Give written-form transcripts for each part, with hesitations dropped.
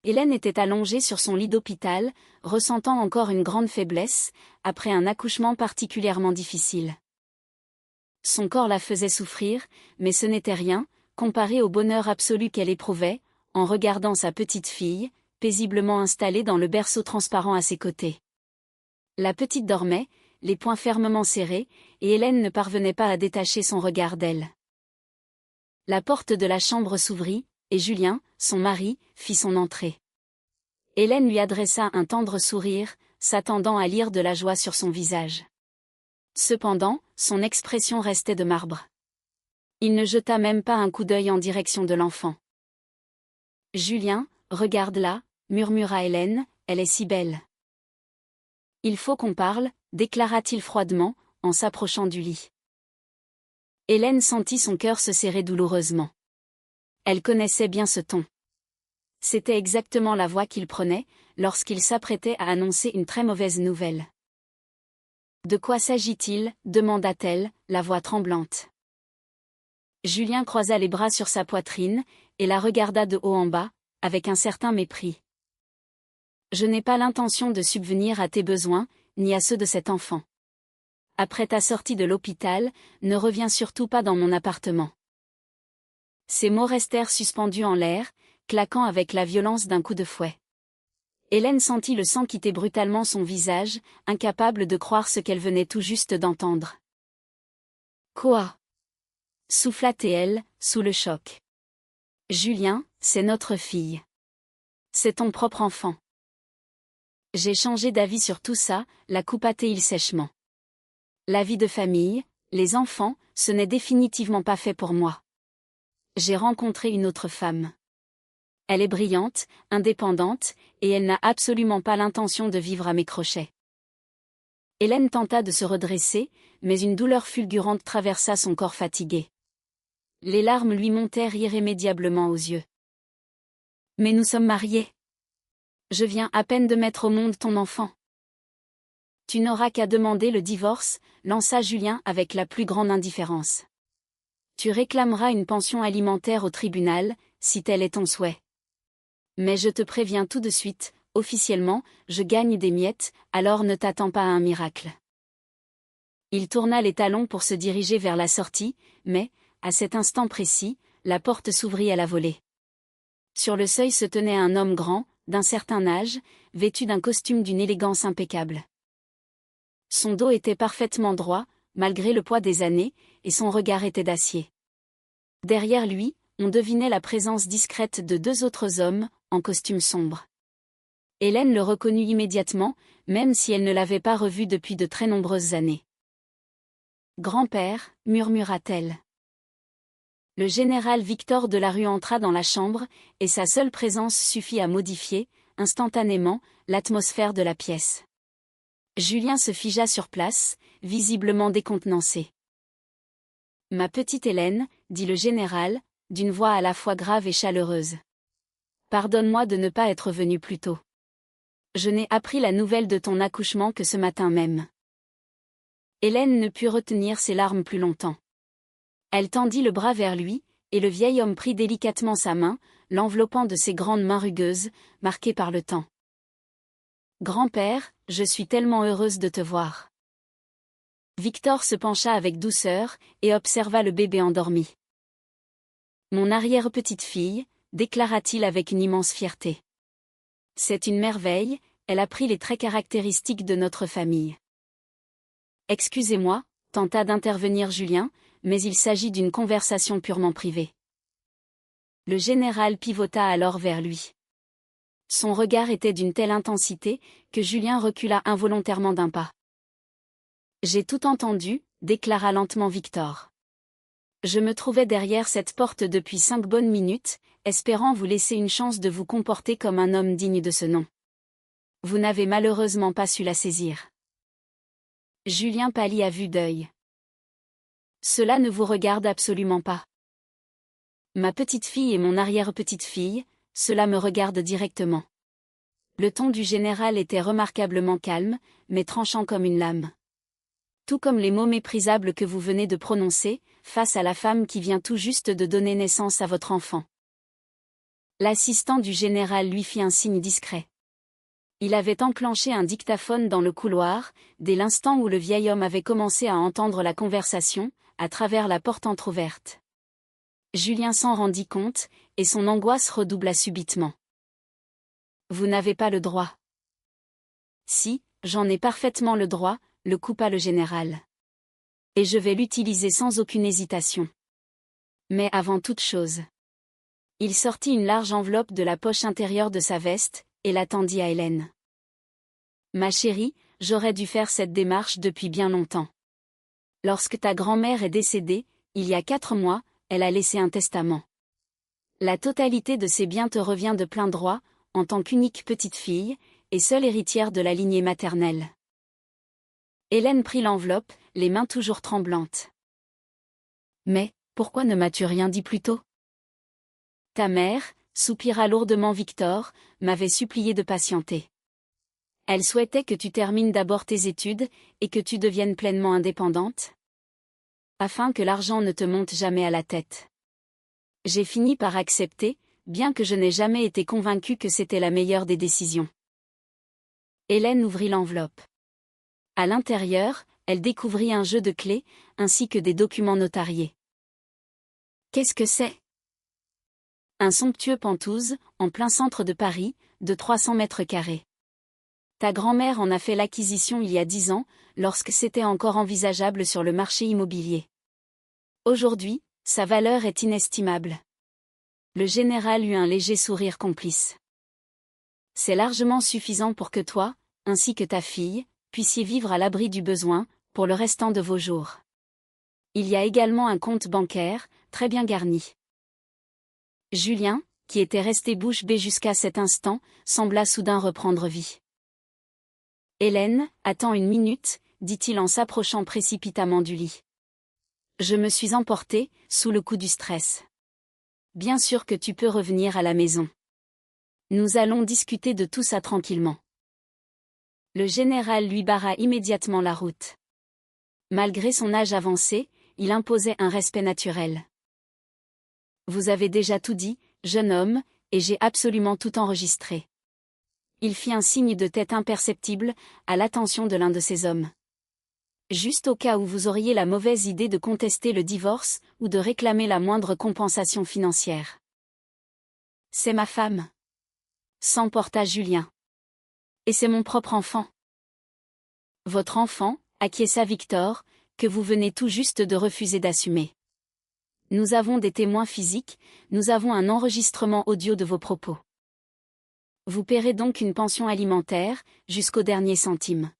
Hélène était allongée sur son lit d'hôpital, ressentant encore une grande faiblesse, après un accouchement particulièrement difficile. Son corps la faisait souffrir, mais ce n'était rien, comparé au bonheur absolu qu'elle éprouvait, en regardant sa petite fille, paisiblement installée dans le berceau transparent à ses côtés. La petite dormait, les poings fermement serrés, et Hélène ne parvenait pas à détacher son regard d'elle. La porte de la chambre s'ouvrit, et Julien, son mari, fit son entrée. Hélène lui adressa un tendre sourire, s'attendant à lire de la joie sur son visage. Cependant, son expression restait de marbre. Il ne jeta même pas un coup d'œil en direction de l'enfant. « Julien, regarde-la » murmura Hélène, « elle est si belle. »« Il faut qu'on parle » déclara-t-il froidement, en s'approchant du lit. Hélène sentit son cœur se serrer douloureusement. Elle connaissait bien ce ton. C'était exactement la voix qu'il prenait, lorsqu'il s'apprêtait à annoncer une très mauvaise nouvelle. « De quoi s'agit-il » demanda-t-elle, la voix tremblante. Julien croisa les bras sur sa poitrine, et la regarda de haut en bas, avec un certain mépris. « Je n'ai pas l'intention de subvenir à tes besoins, ni à ceux de cet enfant. Après ta sortie de l'hôpital, ne reviens surtout pas dans mon appartement. » Ces mots restèrent suspendus en l'air, claquant avec la violence d'un coup de fouet. Hélène sentit le sang quitter brutalement son visage, incapable de croire ce qu'elle venait tout juste d'entendre. « Quoi » souffla-t-elle, sous le choc. « Julien, c'est notre fille. C'est ton propre enfant. » « J'ai changé d'avis sur tout ça » la coupa-t-il sèchement. « La vie de famille, les enfants, ce n'est définitivement pas fait pour moi. J'ai rencontré une autre femme. Elle est brillante, indépendante, et elle n'a absolument pas l'intention de vivre à mes crochets. » Hélène tenta de se redresser, mais une douleur fulgurante traversa son corps fatigué. Les larmes lui montèrent irrémédiablement aux yeux. « Mais nous sommes mariés. Je viens à peine de mettre au monde ton enfant. »« Tu n'auras qu'à demander le divorce » lança Julien avec la plus grande indifférence. « Tu réclameras une pension alimentaire au tribunal, si tel est ton souhait. Mais je te préviens tout de suite, officiellement, je gagne des miettes, alors ne t'attends pas à un miracle. » Il tourna les talons pour se diriger vers la sortie, mais, à cet instant précis, la porte s'ouvrit à la volée. Sur le seuil se tenait un homme grand, d'un certain âge, vêtu d'un costume d'une élégance impeccable. Son dos était parfaitement droit, malgré le poids des années, et son regard était d'acier. Derrière lui, on devinait la présence discrète de deux autres hommes, en costume sombre. Hélène le reconnut immédiatement, même si elle ne l'avait pas revu depuis de très nombreuses années. « Grand-père » murmura-t-elle. Le général Victor Delarue entra dans la chambre, et sa seule présence suffit à modifier, instantanément, l'atmosphère de la pièce. Julien se figea sur place, visiblement décontenancé. « Ma petite Hélène » dit le général, d'une voix à la fois grave et chaleureuse. « Pardonne-moi de ne pas être venu plus tôt. Je n'ai appris la nouvelle de ton accouchement que ce matin même. » Hélène ne put retenir ses larmes plus longtemps. Elle tendit le bras vers lui, et le vieil homme prit délicatement sa main, l'enveloppant de ses grandes mains rugueuses, marquées par le temps. « Grand-père, je suis tellement heureuse de te voir. » Victor se pencha avec douceur, et observa le bébé endormi. « Mon arrière-petite-fille » déclara-t-il avec une immense fierté. « C'est une merveille, elle a pris les traits caractéristiques de notre famille. » « Excusez-moi » tenta d'intervenir Julien, mais il s'agit d'une conversation purement privée. Le général pivota alors vers lui. Son regard était d'une telle intensité, que Julien recula involontairement d'un pas. « J'ai tout entendu » déclara lentement Victor. « Je me trouvais derrière cette porte depuis 5 bonnes minutes, espérant vous laisser une chance de vous comporter comme un homme digne de ce nom. Vous n'avez malheureusement pas su la saisir. » Julien pâlit à vue d'œil. « Cela ne vous regarde absolument pas. Ma petite-fille et mon arrière-petite-fille, cela me regarde directement. » Le ton du général était remarquablement calme, mais tranchant comme une lame. « Tout comme les mots méprisables que vous venez de prononcer, face à la femme qui vient tout juste de donner naissance à votre enfant. » L'assistant du général lui fit un signe discret. Il avait enclenché un dictaphone dans le couloir, dès l'instant où le vieil homme avait commencé à entendre la conversation, à travers la porte entr'ouverte. Julien s'en rendit compte, et son angoisse redoubla subitement. Vous n'avez pas le droit. Si, j'en ai parfaitement le droit, le coupa le général. Et je vais l'utiliser sans aucune hésitation. Mais avant toute chose. Il sortit une large enveloppe de la poche intérieure de sa veste, et la tendit à Hélène. Ma chérie, j'aurais dû faire cette démarche depuis bien longtemps. Lorsque ta grand-mère est décédée, il y a 4 mois, elle a laissé un testament. La totalité de ses biens te revient de plein droit, en tant qu'unique petite-fille, et seule héritière de la lignée maternelle. Hélène prit l'enveloppe, les mains toujours tremblantes. Mais, pourquoi ne m'as-tu rien dit plus tôt ? Ta mère, soupira lourdement Victor, m'avait supplié de patienter. Elle souhaitait que tu termines d'abord tes études, et que tu deviennes pleinement indépendante, afin que l'argent ne te monte jamais à la tête. J'ai fini par accepter, bien que je n'ai jamais été convaincue que c'était la meilleure des décisions. Hélène ouvrit l'enveloppe. À l'intérieur, elle découvrit un jeu de clés, ainsi que des documents notariés. Qu'est-ce que c'est ? Un somptueux penthouse, en plein centre de Paris, de 300 mètres carrés. Ta grand-mère en a fait l'acquisition il y a 10 ans, lorsque c'était encore envisageable sur le marché immobilier. Aujourd'hui, sa valeur est inestimable. Le général eut un léger sourire complice. C'est largement suffisant pour que toi, ainsi que ta fille, puissiez vivre à l'abri du besoin, pour le restant de vos jours. Il y a également un compte bancaire, très bien garni. Julien, qui était resté bouche bée jusqu'à cet instant, sembla soudain reprendre vie. Hélène, attends une minute, dit-il en s'approchant précipitamment du lit. Je me suis emporté, sous le coup du stress. Bien sûr que tu peux revenir à la maison. Nous allons discuter de tout ça tranquillement. Le général lui barra immédiatement la route. Malgré son âge avancé, il imposait un respect naturel. Vous avez déjà tout dit, jeune homme, et j'ai absolument tout enregistré. Il fit un signe de tête imperceptible, à l'attention de l'un de ses hommes. Juste au cas où vous auriez la mauvaise idée de contester le divorce, ou de réclamer la moindre compensation financière. C'est ma femme. S'emporta Julien. Et c'est mon propre enfant. Votre enfant, acquiesça Victor, que vous venez tout juste de refuser d'assumer. Nous avons des témoins physiques, nous avons un enregistrement audio de vos propos. Vous paierez donc une pension alimentaire, jusqu'au dernier centime.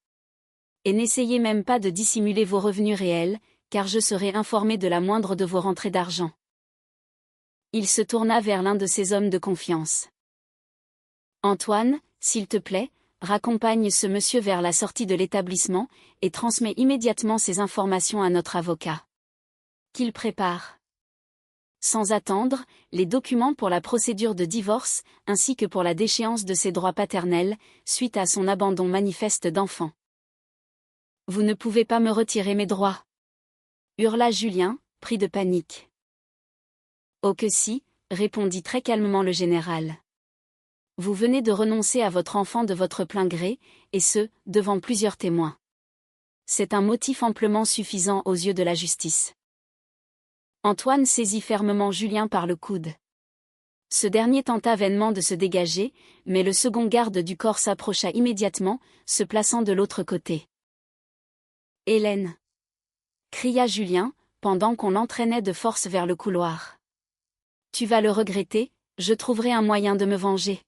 Et n'essayez même pas de dissimuler vos revenus réels, car je serai informé de la moindre de vos rentrées d'argent. Il se tourna vers l'un de ses hommes de confiance. Antoine, s'il te plaît, raccompagne ce monsieur vers la sortie de l'établissement, et transmets immédiatement ces informations à notre avocat. Qu'il prépare. Sans attendre, les documents pour la procédure de divorce, ainsi que pour la déchéance de ses droits paternels, suite à son abandon manifeste d'enfant. Vous ne pouvez pas me retirer mes droits. Hurla Julien, pris de panique. Oh que si, répondit très calmement le général. Vous venez de renoncer à votre enfant de votre plein gré, et ce, devant plusieurs témoins. C'est un motif amplement suffisant aux yeux de la justice. Antoine saisit fermement Julien par le coude. Ce dernier tenta vainement de se dégager, mais le second garde du corps s'approcha immédiatement, se plaçant de l'autre côté. Hélène, cria Julien, pendant qu'on l'entraînait de force vers le couloir. Tu vas le regretter, je trouverai un moyen de me venger.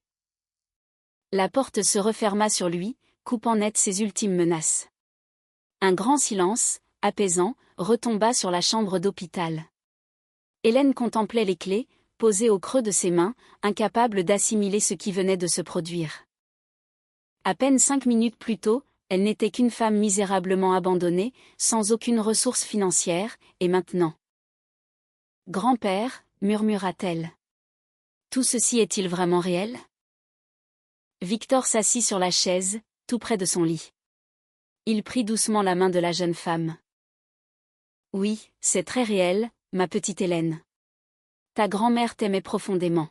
La porte se referma sur lui, coupant net ses ultimes menaces. Un grand silence, apaisant, retomba sur la chambre d'hôpital. Hélène contemplait les clés, posées au creux de ses mains, incapable d'assimiler ce qui venait de se produire. À peine 5 minutes plus tôt, elle n'était qu'une femme misérablement abandonnée, sans aucune ressource financière, et maintenant. Grand-père, murmura-t-elle. Tout ceci est-il vraiment réel ? Victor s'assit sur la chaise, tout près de son lit. Il prit doucement la main de la jeune femme. Oui, c'est très réel, ma petite Hélène. Ta grand-mère t'aimait profondément.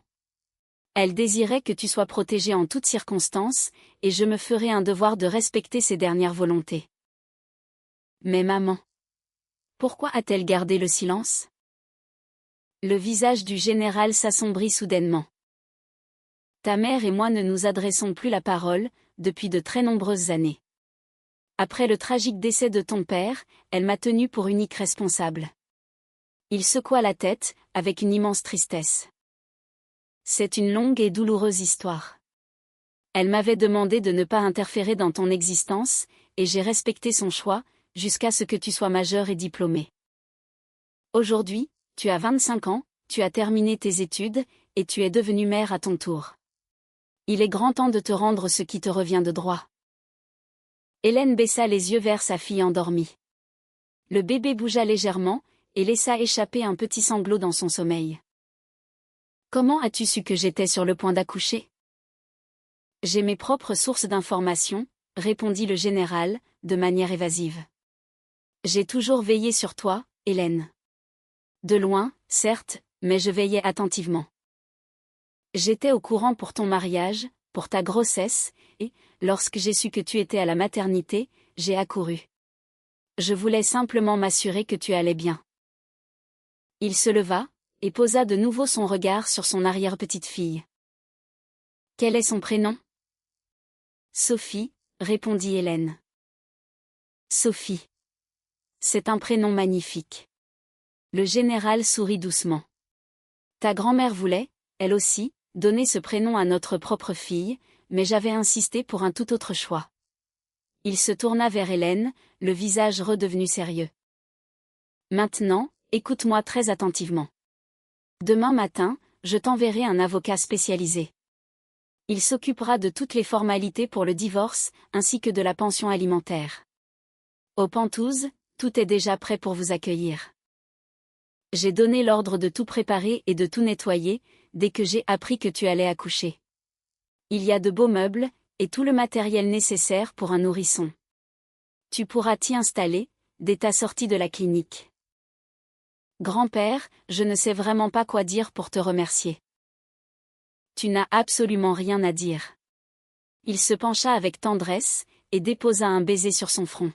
Elle désirait que tu sois protégée en toutes circonstances, et je me ferai un devoir de respecter ses dernières volontés. Mais maman, pourquoi a-t-elle gardé le silence? Le visage du général s'assombrit soudainement. Ta mère et moi ne nous adressons plus la parole, depuis de très nombreuses années. Après le tragique décès de ton père, elle m'a tenu pour unique responsable. Il secoua la tête, avec une immense tristesse. C'est une longue et douloureuse histoire. Elle m'avait demandé de ne pas interférer dans ton existence, et j'ai respecté son choix, jusqu'à ce que tu sois majeur et diplômé. Aujourd'hui, tu as 25 ans, tu as terminé tes études, et tu es devenue mère à ton tour. Il est grand temps de te rendre ce qui te revient de droit. Hélène baissa les yeux vers sa fille endormie. Le bébé bougea légèrement, et laissa échapper un petit sanglot dans son sommeil. Comment as-tu su que j'étais sur le point d'accoucher? J'ai mes propres sources d'informations, répondit le général, de manière évasive. J'ai toujours veillé sur toi, Hélène. De loin, certes, mais je veillais attentivement. J'étais au courant pour ton mariage, pour ta grossesse, et, lorsque j'ai su que tu étais à la maternité, j'ai accouru. Je voulais simplement m'assurer que tu allais bien. Il se leva, et posa de nouveau son regard sur son arrière-petite-fille. Quel est son prénom? Sophie, répondit Hélène. Sophie. C'est un prénom magnifique. Le général sourit doucement. Ta grand-mère voulait, elle aussi, donner ce prénom à notre propre fille, mais j'avais insisté pour un tout autre choix. Il se tourna vers Hélène, le visage redevenu sérieux. Maintenant, écoute-moi très attentivement. Demain matin, je t'enverrai un avocat spécialisé. Il s'occupera de toutes les formalités pour le divorce, ainsi que de la pension alimentaire. Au Penthouse, tout est déjà prêt pour vous accueillir. J'ai donné l'ordre de tout préparer et de tout nettoyer, dès que j'ai appris que tu allais accoucher. Il y a de beaux meubles, et tout le matériel nécessaire pour un nourrisson. Tu pourras t'y installer, dès ta sortie de la clinique. Grand-père, je ne sais vraiment pas quoi dire pour te remercier. Tu n'as absolument rien à dire. Il se pencha avec tendresse, et déposa un baiser sur son front.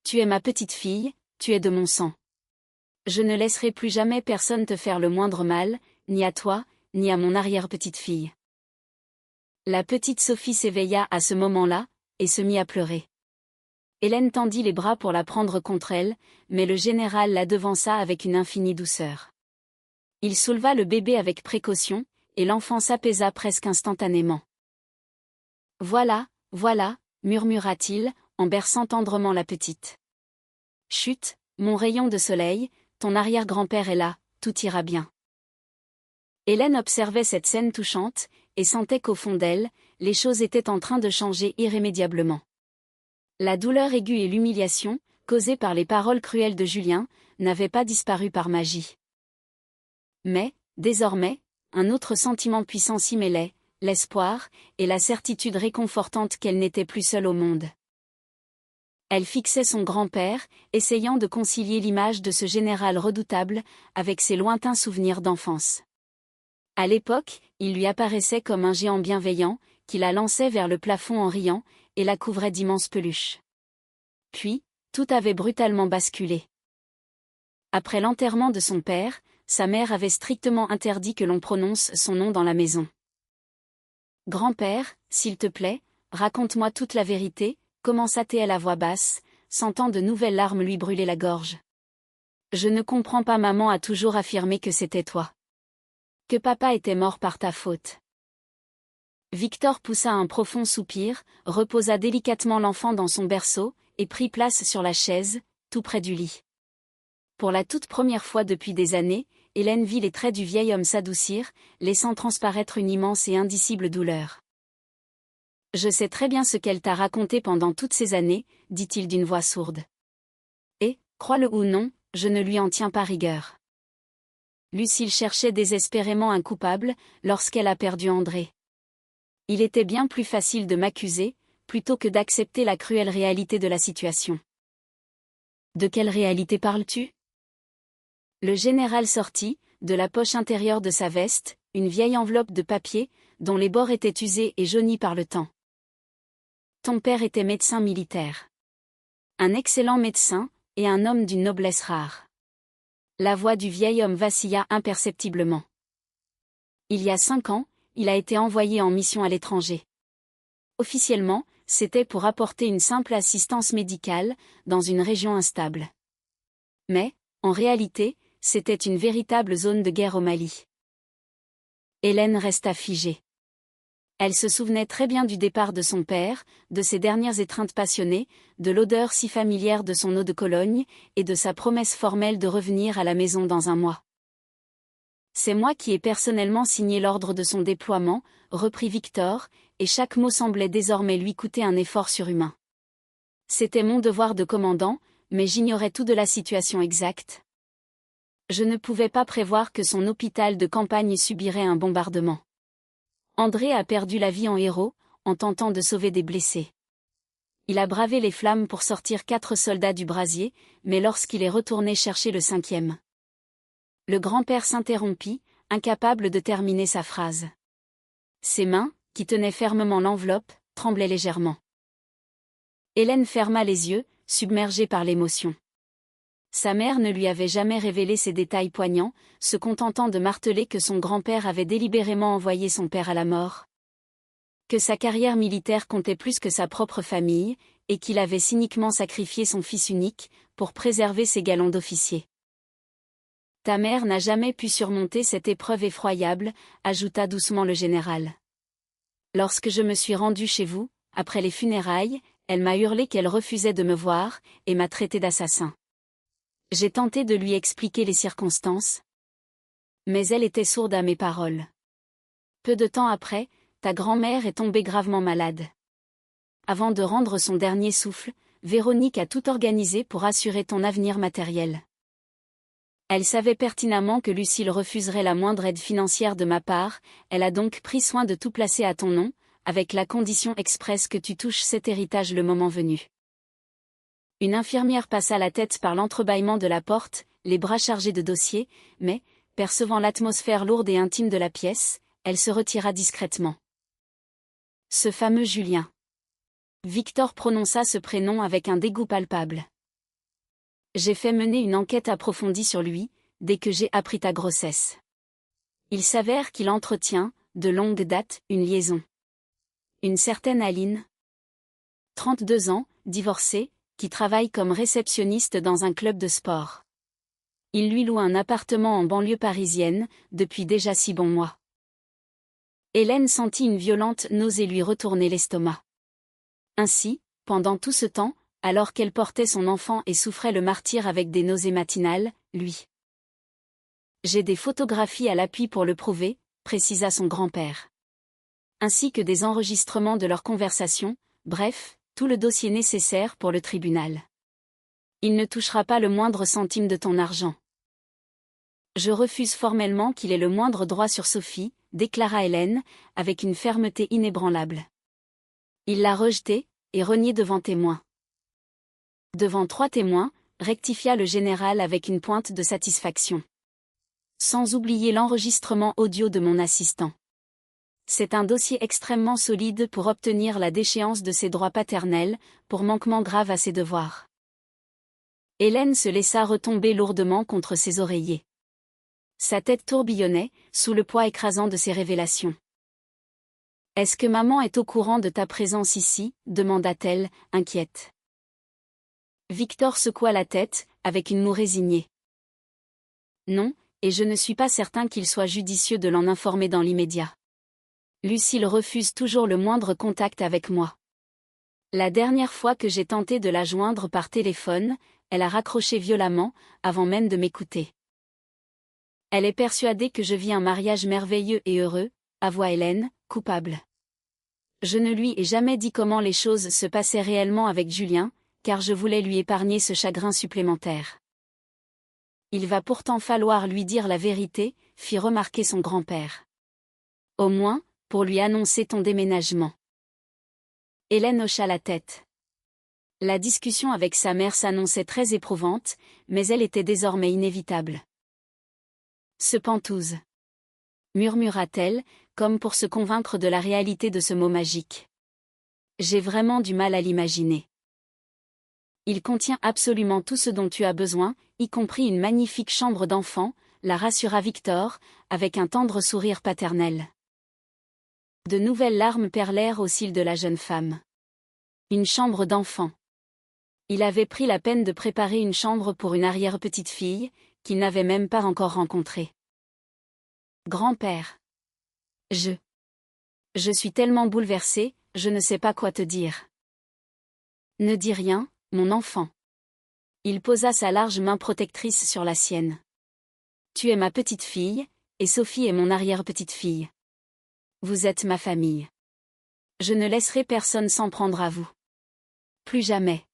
Tu es ma petite fille, tu es de mon sang. Je ne laisserai plus jamais personne te faire le moindre mal, ni à toi, ni à mon arrière-petite-fille. La petite Sophie s'éveilla à ce moment-là, et se mit à pleurer. Hélène tendit les bras pour la prendre contre elle, mais le général la devança avec une infinie douceur. Il souleva le bébé avec précaution, et l'enfant s'apaisa presque instantanément. Voilà, voilà, murmura-t-il, en berçant tendrement la petite. Chut, mon rayon de soleil, ton arrière-grand-père est là, tout ira bien. Hélène observait cette scène touchante, et sentait qu'au fond d'elle, les choses étaient en train de changer irrémédiablement. La douleur aiguë et l'humiliation, causées par les paroles cruelles de Julien, n'avaient pas disparu par magie. Mais, désormais, un autre sentiment puissant s'y mêlait, l'espoir, et la certitude réconfortante qu'elle n'était plus seule au monde. Elle fixait son grand-père, essayant de concilier l'image de ce général redoutable, avec ses lointains souvenirs d'enfance. À l'époque, il lui apparaissait comme un géant bienveillant, qui la lançait vers le plafond en riant, et la couvrait d'immenses peluches. Puis, tout avait brutalement basculé. Après l'enterrement de son père, sa mère avait strictement interdit que l'on prononce son nom dans la maison. « Grand-père, s'il te plaît, raconte-moi toute la vérité », commença-t-elle à voix basse, sentant de nouvelles larmes lui brûler la gorge. « Je ne comprends pas, maman a toujours affirmé que c'était toi. Que papa était mort par ta faute. » Victor poussa un profond soupir, reposa délicatement l'enfant dans son berceau, et prit place sur la chaise, tout près du lit. Pour la toute première fois depuis des années, Hélène vit les traits du vieil homme s'adoucir, laissant transparaître une immense et indicible douleur. « Je sais très bien ce qu'elle t'a raconté pendant toutes ces années, dit-il d'une voix sourde. Et, crois-le ou non, je ne lui en tiens pas rigueur. Lucille cherchait désespérément un coupable, lorsqu'elle a perdu André. Il était bien plus facile de m'accuser, plutôt que d'accepter la cruelle réalité de la situation. » De quelle réalité parles-tu? Le général sortit, de la poche intérieure de sa veste, une vieille enveloppe de papier, dont les bords étaient usés et jaunis par le temps. Ton père était médecin militaire. Un excellent médecin, et un homme d'une noblesse rare. La voix du vieil homme vacilla imperceptiblement. Il y a 5 ans, il a été envoyé en mission à l'étranger. Officiellement, c'était pour apporter une simple assistance médicale, dans une région instable. Mais, en réalité, c'était une véritable zone de guerre au Mali. Hélène resta figée. Elle se souvenait très bien du départ de son père, de ses dernières étreintes passionnées, de l'odeur si familière de son eau de Cologne, et de sa promesse formelle de revenir à la maison dans un mois. C'est moi qui ai personnellement signé l'ordre de son déploiement, reprit Victor, et chaque mot semblait désormais lui coûter un effort surhumain. C'était mon devoir de commandant, mais j'ignorais tout de la situation exacte. Je ne pouvais pas prévoir que son hôpital de campagne subirait un bombardement. André a perdu la vie en héros, en tentant de sauver des blessés. Il a bravé les flammes pour sortir 4 soldats du brasier, mais lorsqu'il est retourné chercher le 5e. Le grand-père s'interrompit, incapable de terminer sa phrase. Ses mains, qui tenaient fermement l'enveloppe, tremblaient légèrement. Hélène ferma les yeux, submergée par l'émotion. Sa mère ne lui avait jamais révélé ces détails poignants, se contentant de marteler que son grand-père avait délibérément envoyé son père à la mort. Que sa carrière militaire comptait plus que sa propre famille, et qu'il avait cyniquement sacrifié son fils unique, pour préserver ses galons d'officier. Ta mère n'a jamais pu surmonter cette épreuve effroyable, ajouta doucement le général. Lorsque je me suis rendu chez vous, après les funérailles, elle m'a hurlé qu'elle refusait de me voir, et m'a traité d'assassin. J'ai tenté de lui expliquer les circonstances. Mais elle était sourde à mes paroles. Peu de temps après, ta grand-mère est tombée gravement malade. Avant de rendre son dernier souffle, Véronique a tout organisé pour assurer ton avenir matériel. Elle savait pertinemment que Lucille refuserait la moindre aide financière de ma part, elle a donc pris soin de tout placer à ton nom, avec la condition expresse que tu touches cet héritage le moment venu. Une infirmière passa la tête par l'entrebâillement de la porte, les bras chargés de dossiers, mais, percevant l'atmosphère lourde et intime de la pièce, elle se retira discrètement. Ce fameux Julien. Victor prononça ce prénom avec un dégoût palpable. J'ai fait mener une enquête approfondie sur lui, dès que j'ai appris ta grossesse. Il s'avère qu'il entretient, de longue date, une liaison. Une certaine Aline. 32 ans, divorcée, qui travaille comme réceptionniste dans un club de sport. Il lui loue un appartement en banlieue parisienne, depuis déjà 6 bons mois. Hélène sentit une violente nausée lui retourner l'estomac. Ainsi, pendant tout ce temps, alors qu'elle portait son enfant et souffrait le martyre avec des nausées matinales, lui. J'ai des photographies à l'appui pour le prouver, précisa son grand-père. Ainsi que des enregistrements de leur conversation, bref, tout le dossier nécessaire pour le tribunal. Il ne touchera pas le moindre centime de ton argent. Je refuse formellement qu'il ait le moindre droit sur Sophie, déclara Hélène, avec une fermeté inébranlable. Il l'a rejetée, et reniée devant témoins. Devant 3 témoins, rectifia le général avec une pointe de satisfaction. Sans oublier l'enregistrement audio de mon assistant. C'est un dossier extrêmement solide pour obtenir la déchéance de ses droits paternels, pour manquement grave à ses devoirs. Hélène se laissa retomber lourdement contre ses oreillers. Sa tête tourbillonnait, sous le poids écrasant de ses révélations. « Est-ce que maman est au courant de ta présence ici ?» demanda-t-elle, inquiète. Victor secoua la tête, avec une moue résignée. « Non, et je ne suis pas certain qu'il soit judicieux de l'en informer dans l'immédiat. Lucille refuse toujours le moindre contact avec moi. La dernière fois que j'ai tenté de la joindre par téléphone, elle a raccroché violemment, avant même de m'écouter. Elle est persuadée que je vis un mariage merveilleux et heureux, avoua Hélène, coupable. Je ne lui ai jamais dit comment les choses se passaient réellement avec Julien, car je voulais lui épargner ce chagrin supplémentaire. Il va pourtant falloir lui dire la vérité, fit remarquer son grand-père. Au moins, pour lui annoncer ton déménagement. Hélène hocha la tête. La discussion avec sa mère s'annonçait très éprouvante, mais elle était désormais inévitable. Ce Pantouze. murmura-t-elle, comme pour se convaincre de la réalité de ce mot magique. J'ai vraiment du mal à l'imaginer. Il contient absolument tout ce dont tu as besoin, y compris une magnifique chambre d'enfant, la rassura Victor, avec un tendre sourire paternel. De nouvelles larmes perlèrent aux cils de la jeune femme. Une chambre d'enfant. Il avait pris la peine de préparer une chambre pour une arrière-petite-fille, qu'il n'avait même pas encore rencontrée. Grand-père. Je suis tellement bouleversée, je ne sais pas quoi te dire. Ne dis rien, mon enfant. Il posa sa large main protectrice sur la sienne. Tu es ma petite fille, et Sophie est mon arrière-petite-fille. Vous êtes ma famille. Je ne laisserai personne s'en prendre à vous. Plus jamais.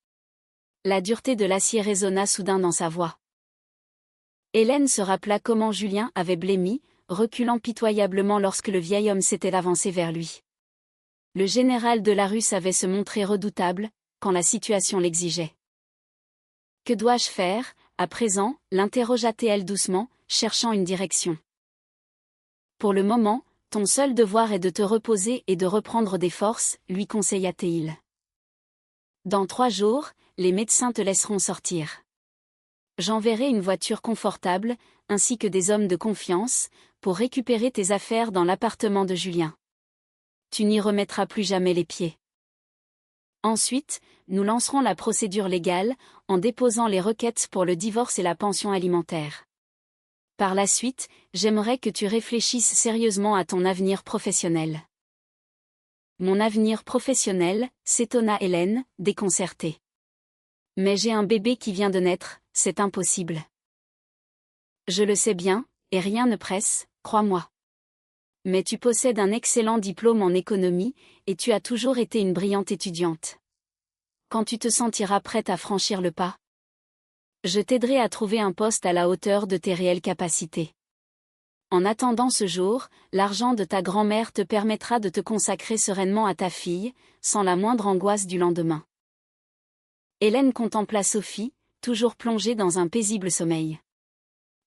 La dureté de l'acier résonna soudain dans sa voix. Hélène se rappela comment Julien avait blêmi, reculant pitoyablement lorsque le vieil homme s'était avancé vers lui. Le général de la rue savait se montrer redoutable, quand la situation l'exigeait. Que dois-je faire, à présent, l'interrogea-t-elle doucement, cherchant une direction. Pour le moment, ton seul devoir est de te reposer et de reprendre des forces, lui conseilla-t-il. Dans 3 jours, les médecins te laisseront sortir. J'enverrai une voiture confortable, ainsi que des hommes de confiance, pour récupérer tes affaires dans l'appartement de Julien. Tu n'y remettras plus jamais les pieds. Ensuite, nous lancerons la procédure légale, en déposant les requêtes pour le divorce et la pension alimentaire. Par la suite, j'aimerais que tu réfléchisses sérieusement à ton avenir professionnel. Mon avenir professionnel, s'étonna Hélène, déconcertée. Mais j'ai un bébé qui vient de naître, c'est impossible. Je le sais bien, et rien ne presse, crois-moi. Mais tu possèdes un excellent diplôme en économie, et tu as toujours été une brillante étudiante. Quand tu te sentiras prête à franchir le pas, je t'aiderai à trouver un poste à la hauteur de tes réelles capacités. En attendant ce jour, l'argent de ta grand-mère te permettra de te consacrer sereinement à ta fille, sans la moindre angoisse du lendemain. Hélène contempla Sophie, toujours plongée dans un paisible sommeil.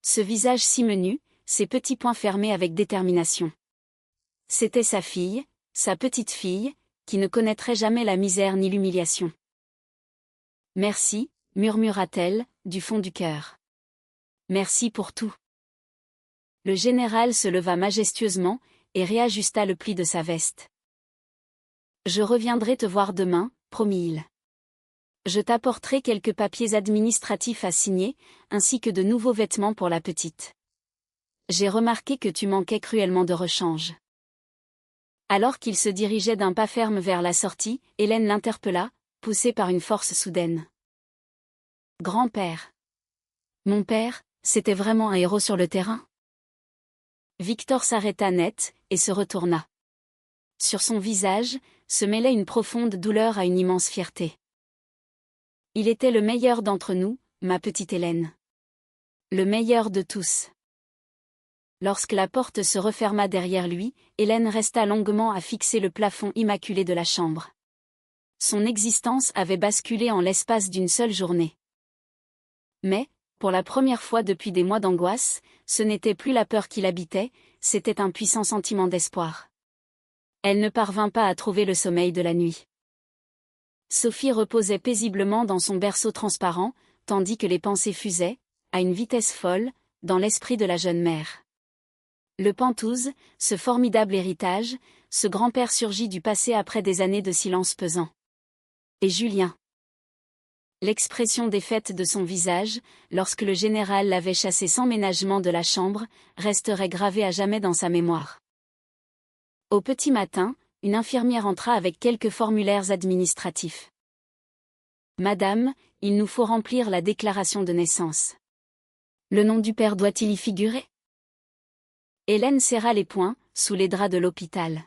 Ce visage si menu, ses petits poings fermés avec détermination. C'était sa fille, sa petite fille, qui ne connaîtrait jamais la misère ni l'humiliation. Merci, murmura-t-elle, du fond du cœur. Merci pour tout. Le général se leva majestueusement, et réajusta le pli de sa veste. Je reviendrai te voir demain, promit-il. Je t'apporterai quelques papiers administratifs à signer, ainsi que de nouveaux vêtements pour la petite. J'ai remarqué que tu manquais cruellement de rechange. Alors qu'il se dirigeait d'un pas ferme vers la sortie, Hélène l'interpella, poussée par une force soudaine. Grand-père. Mon père, c'était vraiment un héros sur le terrain? Victor s'arrêta net, et se retourna. Sur son visage, se mêlait une profonde douleur à une immense fierté. Il était le meilleur d'entre nous, ma petite Hélène. Le meilleur de tous. Lorsque la porte se referma derrière lui, Hélène resta longuement à fixer le plafond immaculé de la chambre. Son existence avait basculé en l'espace d'une seule journée. Mais, pour la première fois depuis des mois d'angoisse, ce n'était plus la peur qui l'habitait, c'était un puissant sentiment d'espoir. Elle ne parvint pas à trouver le sommeil de la nuit. Sophie reposait paisiblement dans son berceau transparent, tandis que les pensées fusaient, à une vitesse folle, dans l'esprit de la jeune mère. Le Pentouze, ce formidable héritage, ce grand-père surgit du passé après des années de silence pesant. Et Julien. L'expression défaite de son visage, lorsque le général l'avait chassé sans ménagement de la chambre, resterait gravée à jamais dans sa mémoire. Au petit matin, une infirmière entra avec quelques formulaires administratifs. Madame, il nous faut remplir la déclaration de naissance. Le nom du père doit-il y figurer? Hélène serra les poings, sous les draps de l'hôpital.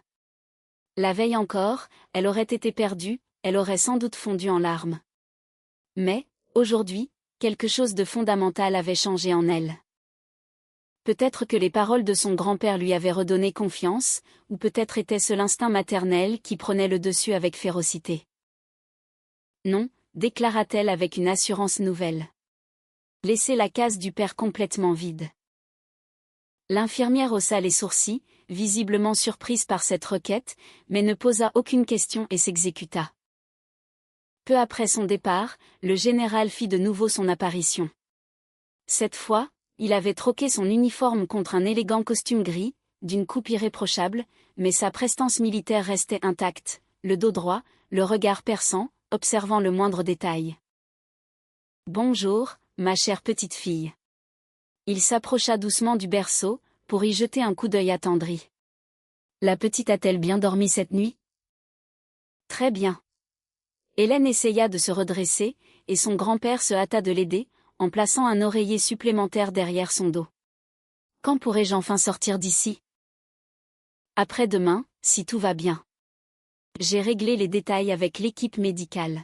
La veille encore, elle aurait été perdue, elle aurait sans doute fondu en larmes. Mais, aujourd'hui, quelque chose de fondamental avait changé en elle. Peut-être que les paroles de son grand-père lui avaient redonné confiance, ou peut-être était-ce l'instinct maternel qui prenait le dessus avec férocité. Non, déclara-t-elle avec une assurance nouvelle. Laissez la case du père complètement vide. L'infirmière haussa les sourcils, visiblement surprise par cette requête, mais ne posa aucune question et s'exécuta. Peu après son départ, le général fit de nouveau son apparition. Cette fois, il avait troqué son uniforme contre un élégant costume gris, d'une coupe irréprochable, mais sa prestance militaire restait intacte, le dos droit, le regard perçant, observant le moindre détail. « Bonjour, ma chère petite fille. » Il s'approcha doucement du berceau, pour y jeter un coup d'œil attendri. « La petite a-t-elle bien dormi cette nuit ?» ?»« Très bien. » Hélène essaya de se redresser, et son grand-père se hâta de l'aider, en plaçant un oreiller supplémentaire derrière son dos. « Quand pourrai-je enfin sortir d'ici ? » ?»« Après-demain, si tout va bien. J'ai réglé les détails avec l'équipe médicale.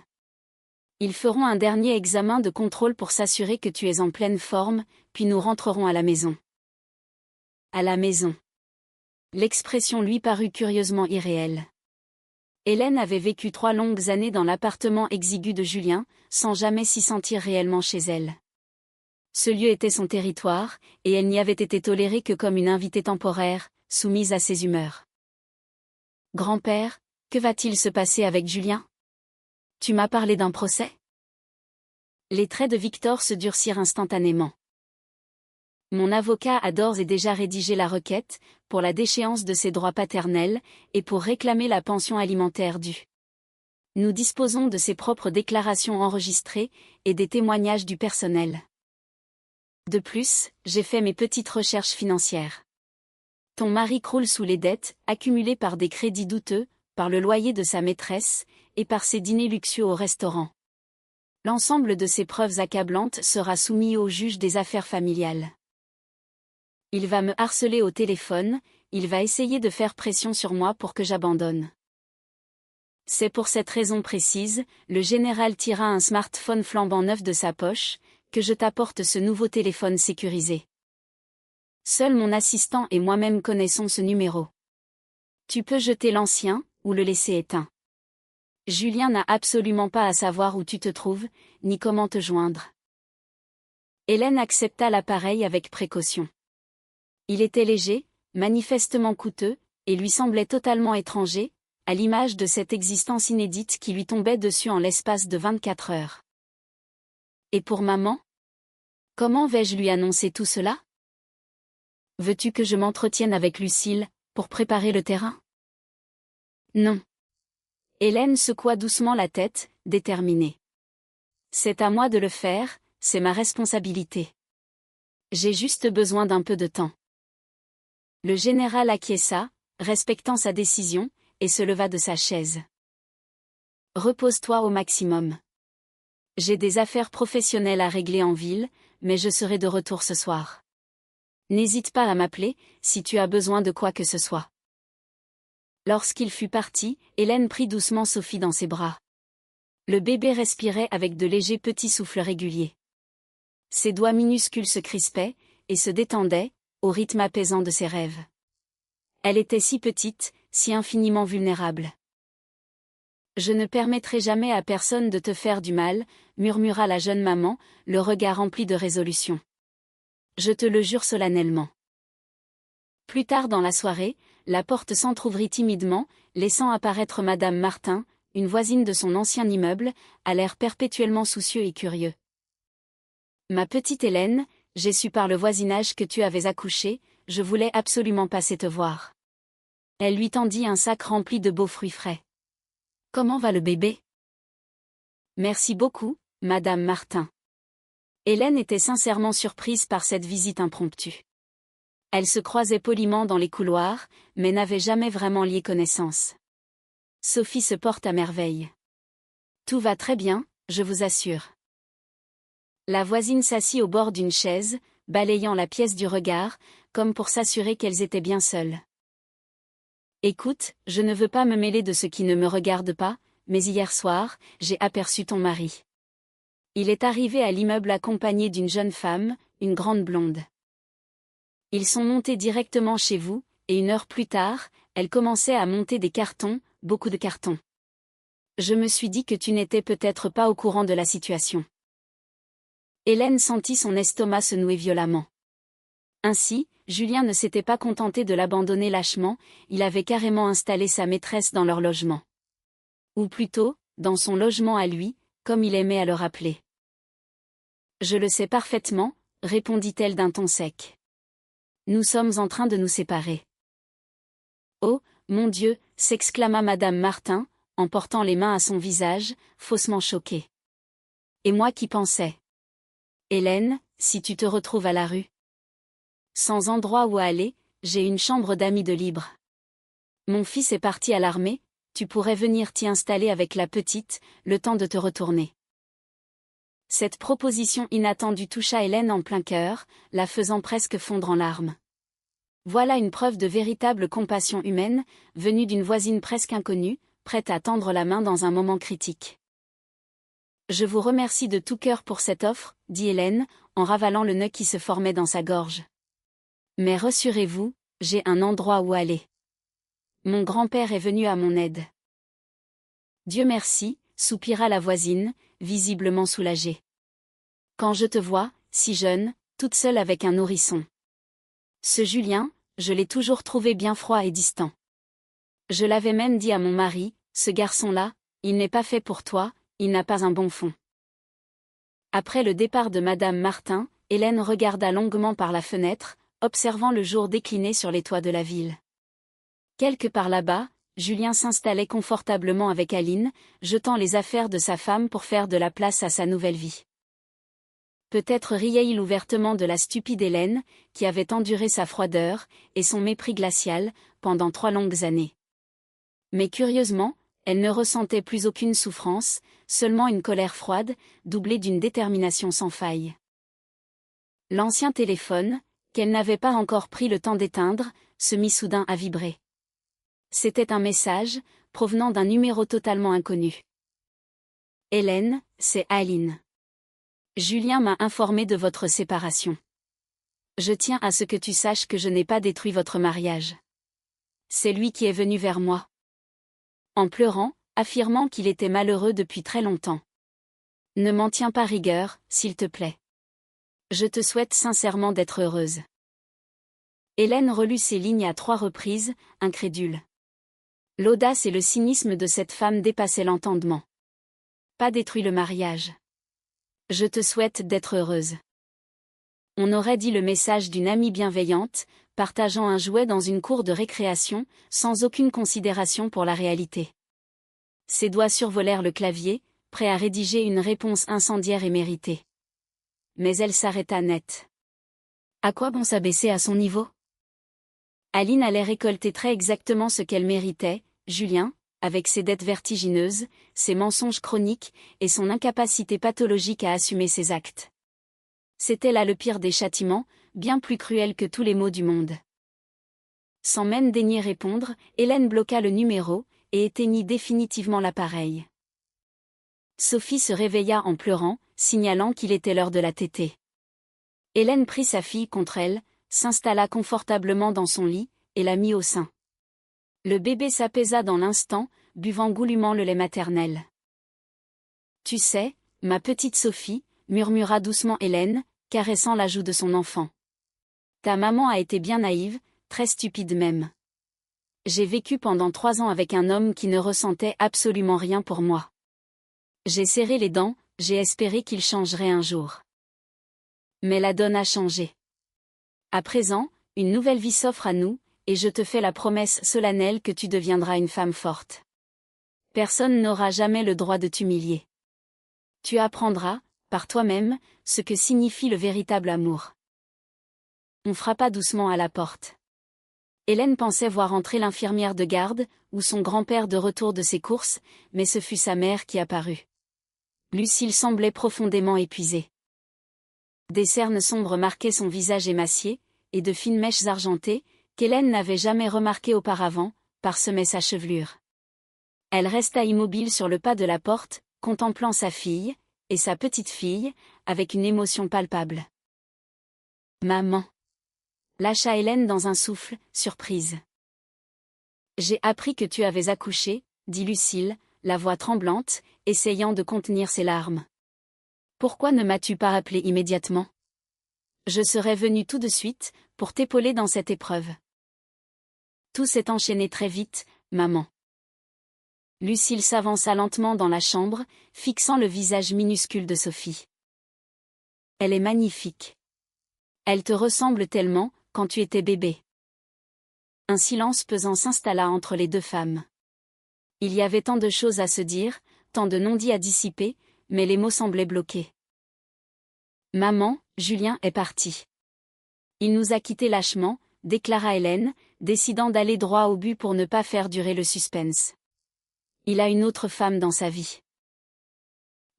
Ils feront un dernier examen de contrôle pour s'assurer que tu es en pleine forme, puis nous rentrerons à la maison. » À la maison. L'expression lui parut curieusement irréelle. Hélène avait vécu 3 longues années dans l'appartement exigu de Julien, sans jamais s'y sentir réellement chez elle. Ce lieu était son territoire, et elle n'y avait été tolérée que comme une invitée temporaire, soumise à ses humeurs. « Grand-père, que va-t-il se passer avec Julien ? Tu m'as parlé d'un procès ? » Les traits de Victor se durcirent instantanément. « Mon avocat a d'ores et déjà rédigé la requête, pour la déchéance de ses droits paternels, et pour réclamer la pension alimentaire due. Nous disposons de ses propres déclarations enregistrées, et des témoignages du personnel. De plus, j'ai fait mes petites recherches financières. Ton mari croule sous les dettes, accumulées par des crédits douteux, par le loyer de sa maîtresse, et par ses dîners luxueux au restaurant. L'ensemble de ces preuves accablantes sera soumis au juge des affaires familiales. Il va me harceler au téléphone, il va essayer de faire pression sur moi pour que j'abandonne. » C'est pour cette raison précise, le général tira un smartphone flambant neuf de sa poche, que je t'apporte ce nouveau téléphone sécurisé. Seul mon assistant et moi-même connaissons ce numéro. Tu peux jeter l'ancien, ou le laisser éteint. Julien n'a absolument pas à savoir où tu te trouves, ni comment te joindre. Hélène accepta l'appareil avec précaution. Il était léger, manifestement coûteux, et lui semblait totalement étranger, à l'image de cette existence inédite qui lui tombait dessus en l'espace de 24 heures. Et pour maman ? Comment vais-je lui annoncer tout cela ? Veux-tu que je m'entretienne avec Lucille, pour préparer le terrain ? Non. Hélène secoua doucement la tête, déterminée. C'est à moi de le faire, c'est ma responsabilité. J'ai juste besoin d'un peu de temps. Le général acquiesça, respectant sa décision, et se leva de sa chaise. Repose-toi au maximum. J'ai des affaires professionnelles à régler en ville, mais je serai de retour ce soir. N'hésite pas à m'appeler, si tu as besoin de quoi que ce soit. Lorsqu'il fut parti, Hélène prit doucement Sophie dans ses bras. Le bébé respirait avec de légers petits souffles réguliers. Ses doigts minuscules se crispaient, et se détendaient, au rythme apaisant de ses rêves. Elle était si petite, si infiniment vulnérable. « Je ne permettrai jamais à personne de te faire du mal, » murmura la jeune maman, le regard rempli de résolution. « Je te le jure solennellement. » Plus tard dans la soirée, la porte s'entr'ouvrit timidement, laissant apparaître Madame Martin, une voisine de son ancien immeuble, à l'air perpétuellement soucieux et curieux. « Ma petite Hélène, j'ai su par le voisinage que tu avais accouché, je voulais absolument passer te voir. » Elle lui tendit un sac rempli de beaux fruits frais. « Comment va le bébé ? » ?»« Merci beaucoup, Madame Martin. » Hélène était sincèrement surprise par cette visite impromptue. Elle se croisait poliment dans les couloirs, mais n'avait jamais vraiment lié connaissance. Sophie se porte à merveille. Tout va très bien, je vous assure. La voisine s'assit au bord d'une chaise, balayant la pièce du regard, comme pour s'assurer qu'elles étaient bien seules. Écoute, je ne veux pas me mêler de ce qui ne me regarde pas, mais hier soir, j'ai aperçu ton mari. Il est arrivé à l'immeuble accompagné d'une jeune femme, une grande blonde. Ils sont montés directement chez vous, et 1 heure plus tard, elle commençait à monter des cartons, beaucoup de cartons. Je me suis dit que tu n'étais peut-être pas au courant de la situation. Hélène sentit son estomac se nouer violemment. Ainsi, Julien ne s'était pas contenté de l'abandonner lâchement, il avait carrément installé sa maîtresse dans leur logement. Ou plutôt, dans son logement à lui, comme il aimait à le rappeler. « Je le sais parfaitement », répondit-elle d'un ton sec. « Nous sommes en train de nous séparer. »« Oh, mon Dieu !» s'exclama madame Martin, en portant les mains à son visage, faussement choquée. « Et moi qui pensais. Hélène, si tu te retrouves à la rue. Sans endroit où aller, j'ai une chambre d'amis de libre. Mon fils est parti à l'armée, tu pourrais venir t'y installer avec la petite, le temps de te retourner. » Cette proposition inattendue toucha Hélène en plein cœur, la faisant presque fondre en larmes. Voilà une preuve de véritable compassion humaine, venue d'une voisine presque inconnue, prête à tendre la main dans un moment critique. « Je vous remercie de tout cœur pour cette offre, » dit Hélène, en ravalant le nœud qui se formait dans sa gorge. « Mais rassurez-vous, j'ai un endroit où aller. Mon grand-père est venu à mon aide. » « Dieu merci », soupira la voisine, visiblement soulagée. « Quand je te vois, si jeune, toute seule avec un nourrisson. Ce Julien, je l'ai toujours trouvé bien froid et distant. Je l'avais même dit à mon mari, ce garçon-là, il n'est pas fait pour toi, il n'a pas un bon fond. » Après le départ de madame Martin, Hélène regarda longuement par la fenêtre, observant le jour décliner sur les toits de la ville. Quelque part là-bas, Julien s'installait confortablement avec Aline, jetant les affaires de sa femme pour faire de la place à sa nouvelle vie. Peut-être riait-il ouvertement de la stupide Hélène, qui avait enduré sa froideur, et son mépris glacial, pendant 3 longues années. Mais curieusement, elle ne ressentait plus aucune souffrance, seulement une colère froide, doublée d'une détermination sans faille. L'ancien téléphone, qu'elle n'avait pas encore pris le temps d'éteindre, se mit soudain à vibrer. C'était un message, provenant d'un numéro totalement inconnu. « Hélène, c'est Aline. Julien m'a informé de votre séparation. Je tiens à ce que tu saches que je n'ai pas détruit votre mariage. C'est lui qui est venu vers moi. » En pleurant, affirmant qu'il était malheureux depuis très longtemps. « Ne m'en tiens pas rigueur, s'il te plaît. Je te souhaite sincèrement d'être heureuse. » Hélène relut ces lignes à 3 reprises, incrédule. L'audace et le cynisme de cette femme dépassaient l'entendement. Pas détruit le mariage. Je te souhaite d'être heureuse. On aurait dit le message d'une amie bienveillante, partageant un jouet dans une cour de récréation, sans aucune considération pour la réalité. Ses doigts survolèrent le clavier, prêts à rédiger une réponse incendiaire et méritée. Mais elle s'arrêta net. À quoi bon s'abaisser à son niveau? Aline allait récolter très exactement ce qu'elle méritait, Julien, avec ses dettes vertigineuses, ses mensonges chroniques, et son incapacité pathologique à assumer ses actes. C'était là le pire des châtiments, bien plus cruel que tous les maux du monde. Sans même daigner répondre, Hélène bloqua le numéro, et éteignit définitivement l'appareil. Sophie se réveilla en pleurant, signalant qu'il était l'heure de la tétée. Hélène prit sa fille contre elle, s'installa confortablement dans son lit, et la mit au sein. Le bébé s'apaisa dans l'instant, buvant goulûment le lait maternel. « Tu sais, ma petite Sophie, » murmura doucement Hélène, caressant la joue de son enfant. « Ta maman a été bien naïve, très stupide même. J'ai vécu pendant 3 ans avec un homme qui ne ressentait absolument rien pour moi. J'ai serré les dents, j'ai espéré qu'il changerait un jour. Mais la donne a changé. À présent, une nouvelle vie s'offre à nous, et je te fais la promesse solennelle que tu deviendras une femme forte. Personne n'aura jamais le droit de t'humilier. Tu apprendras, par toi-même, ce que signifie le véritable amour. » On frappa doucement à la porte. Hélène pensait voir entrer l'infirmière de garde, ou son grand-père de retour de ses courses, mais ce fut sa mère qui apparut. Lucille semblait profondément épuisée. Des cernes sombres marquaient son visage émacié, et de fines mèches argentées, qu'Hélène n'avait jamais remarquées auparavant, parsemaient sa chevelure. Elle resta immobile sur le pas de la porte, contemplant sa fille, et sa petite-fille, avec une émotion palpable. « Maman !» lâcha Hélène dans un souffle, surprise. « J'ai appris que tu avais accouché, » dit Lucille, la voix tremblante, essayant de contenir ses larmes. « Pourquoi ne m'as-tu pas appelé immédiatement? Je serais venue tout de suite, pour t'épauler dans cette épreuve. Tout s'est enchaîné très vite, maman. Lucille s'avança lentement dans la chambre, fixant le visage minuscule de Sophie. Elle est magnifique. Elle te ressemble tellement, quand tu étais bébé. Un silence pesant s'installa entre les deux femmes. Il y avait tant de choses à se dire, tant de non-dits à dissiper, mais les mots semblaient bloqués. Maman, Julien est parti. Il nous a quittés lâchement, déclara Hélène, décidant d'aller droit au but pour ne pas faire durer le suspense. Il a une autre femme dans sa vie.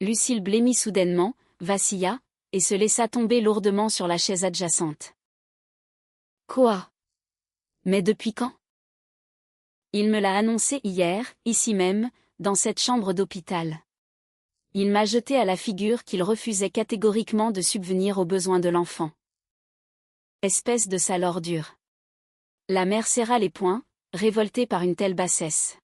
Lucille blêmit soudainement, vacilla, et se laissa tomber lourdement sur la chaise adjacente. Quoi? Mais depuis quand? Il me l'a annoncé hier, ici même, dans cette chambre d'hôpital. Il m'a jeté à la figure qu'il refusait catégoriquement de subvenir aux besoins de l'enfant. Espèce de sale ordure. La mère serra les poings, révoltée par une telle bassesse.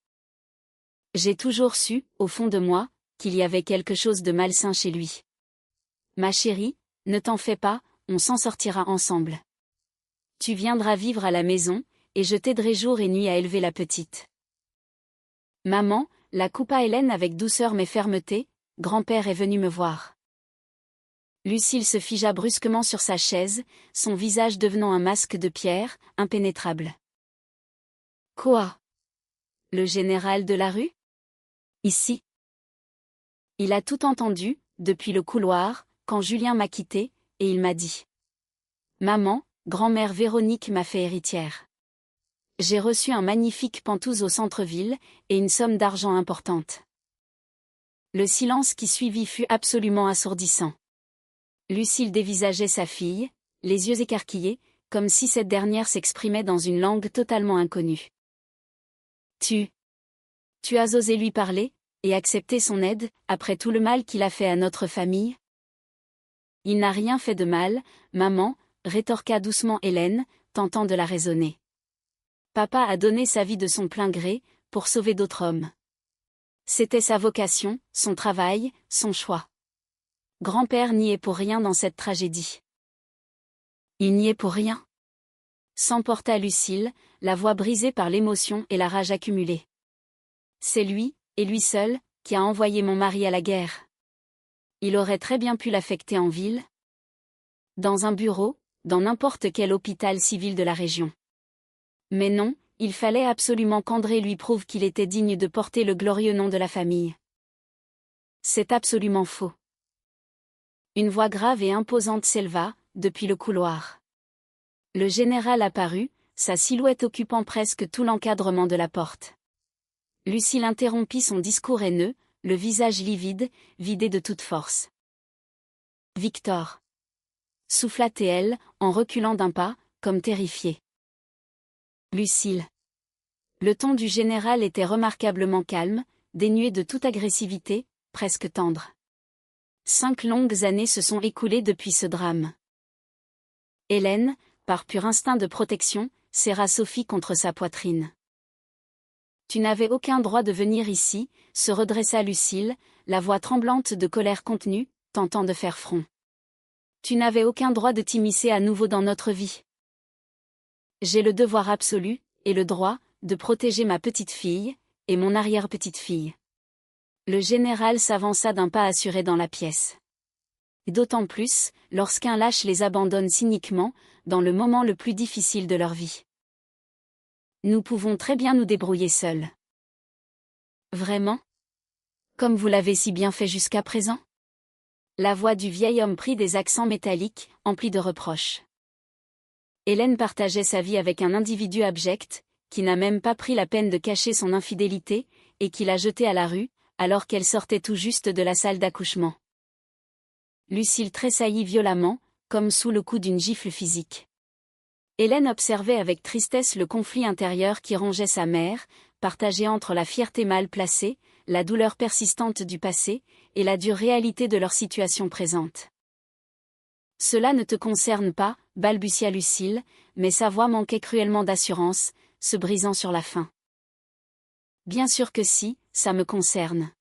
J'ai toujours su, au fond de moi, qu'il y avait quelque chose de malsain chez lui. Ma chérie, ne t'en fais pas, on s'en sortira ensemble. Tu viendras vivre à la maison, et je t'aiderai jour et nuit à élever la petite. Maman, la coupa Hélène avec douceur mais fermeté, grand-père est venu me voir. Lucille se figea brusquement sur sa chaise, son visage devenant un masque de pierre, impénétrable. Quoi? Le général de la rue? Ici? Il a tout entendu, depuis le couloir, quand Julien m'a quitté, et il m'a dit. Maman, grand-mère Véronique m'a fait héritière. J'ai reçu un magnifique pantouse au centre-ville, et une somme d'argent importante. Le silence qui suivit fut absolument assourdissant. Lucille dévisageait sa fille, les yeux écarquillés, comme si cette dernière s'exprimait dans une langue totalement inconnue. Tu as osé lui parler, et accepter son aide, après tout le mal qu'il a fait à notre famille? Il n'a rien fait de mal, maman, rétorqua doucement Hélène, tentant de la raisonner. Papa a donné sa vie de son plein gré, pour sauver d'autres hommes. C'était sa vocation, son travail, son choix. Grand-père n'y est pour rien dans cette tragédie. Il n'y est pour rien. S'emporta Lucille, la voix brisée par l'émotion et la rage accumulée. C'est lui, et lui seul, qui a envoyé mon mari à la guerre. Il aurait très bien pu l'affecter en ville. Dans un bureau, dans n'importe quel hôpital civil de la région. Mais non, il fallait absolument qu'André lui prouve qu'il était digne de porter le glorieux nom de la famille. C'est absolument faux. Une voix grave et imposante s'éleva, depuis le couloir. Le général apparut, sa silhouette occupant presque tout l'encadrement de la porte. Lucille interrompit son discours haineux, le visage livide, vidé de toute force. Victor. Souffla-t-elle, en reculant d'un pas, comme terrifiée. Lucille. Le ton du général était remarquablement calme, dénué de toute agressivité, presque tendre. 5 longues années se sont écoulées depuis ce drame. Hélène, par pur instinct de protection, serra Sophie contre sa poitrine. Tu n'avais aucun droit de venir ici, se redressa Lucille, la voix tremblante de colère contenue, tentant de faire front. Tu n'avais aucun droit de t'immiscer à nouveau dans notre vie. J'ai le devoir absolu, et le droit, de protéger ma petite-fille, et mon arrière-petite-fille. Le général s'avança d'un pas assuré dans la pièce. D'autant plus, lorsqu'un lâche les abandonne cyniquement, dans le moment le plus difficile de leur vie. Nous pouvons très bien nous débrouiller seuls. Vraiment? Comme vous l'avez si bien fait jusqu'à présent? La voix du vieil homme prit des accents métalliques, emplis de reproches. Hélène partageait sa vie avec un individu abject, qui n'a même pas pris la peine de cacher son infidélité, et qui l'a jetée à la rue, alors qu'elle sortait tout juste de la salle d'accouchement. Lucille tressaillit violemment, comme sous le coup d'une gifle physique. Hélène observait avec tristesse le conflit intérieur qui rongeait sa mère, partagé entre la fierté mal placée, la douleur persistante du passé, et la dure réalité de leur situation présente. « Cela ne te concerne pas, balbutia Lucille, mais sa voix manquait cruellement d'assurance, se brisant sur la fin. « Bien sûr que si, ça me concerne. »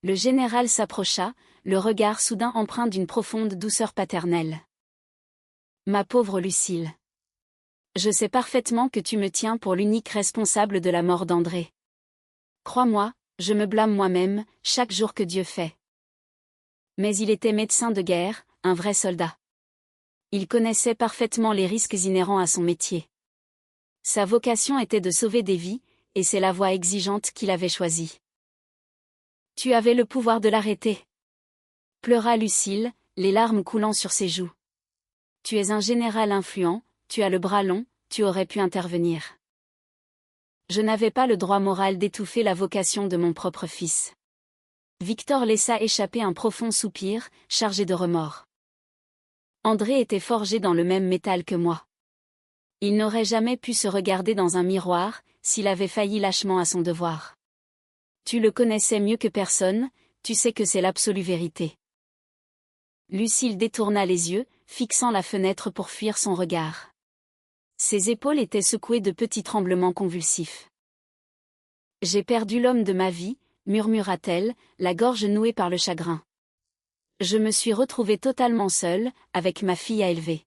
Le général s'approcha, le regard soudain empreint d'une profonde douceur paternelle. « Ma pauvre Lucille. Je sais parfaitement que tu me tiens pour l'unique responsable de la mort d'André. Crois-moi, je me blâme moi-même, chaque jour que Dieu fait. Mais il était médecin de guerre, un vrai soldat. Il connaissait parfaitement les risques inhérents à son métier. Sa vocation était de sauver des vies, et c'est la voie exigeante qu'il avait choisie. Tu avais le pouvoir de l'arrêter. Pleura Lucille, les larmes coulant sur ses joues. Tu es un général influent, tu as le bras long, tu aurais pu intervenir. Je n'avais pas le droit moral d'étouffer la vocation de mon propre fils. Victor laissa échapper un profond soupir, chargé de remords. André était forgé dans le même métal que moi. Il n'aurait jamais pu se regarder dans un miroir, s'il avait failli lâchement à son devoir. Tu le connaissais mieux que personne, tu sais que c'est l'absolue vérité. Lucille détourna les yeux, fixant la fenêtre pour fuir son regard. Ses épaules étaient secouées de petits tremblements convulsifs. J'ai perdu l'homme de ma vie, murmura-t-elle, la gorge nouée par le chagrin. Je me suis retrouvée totalement seule, avec ma fille à élever.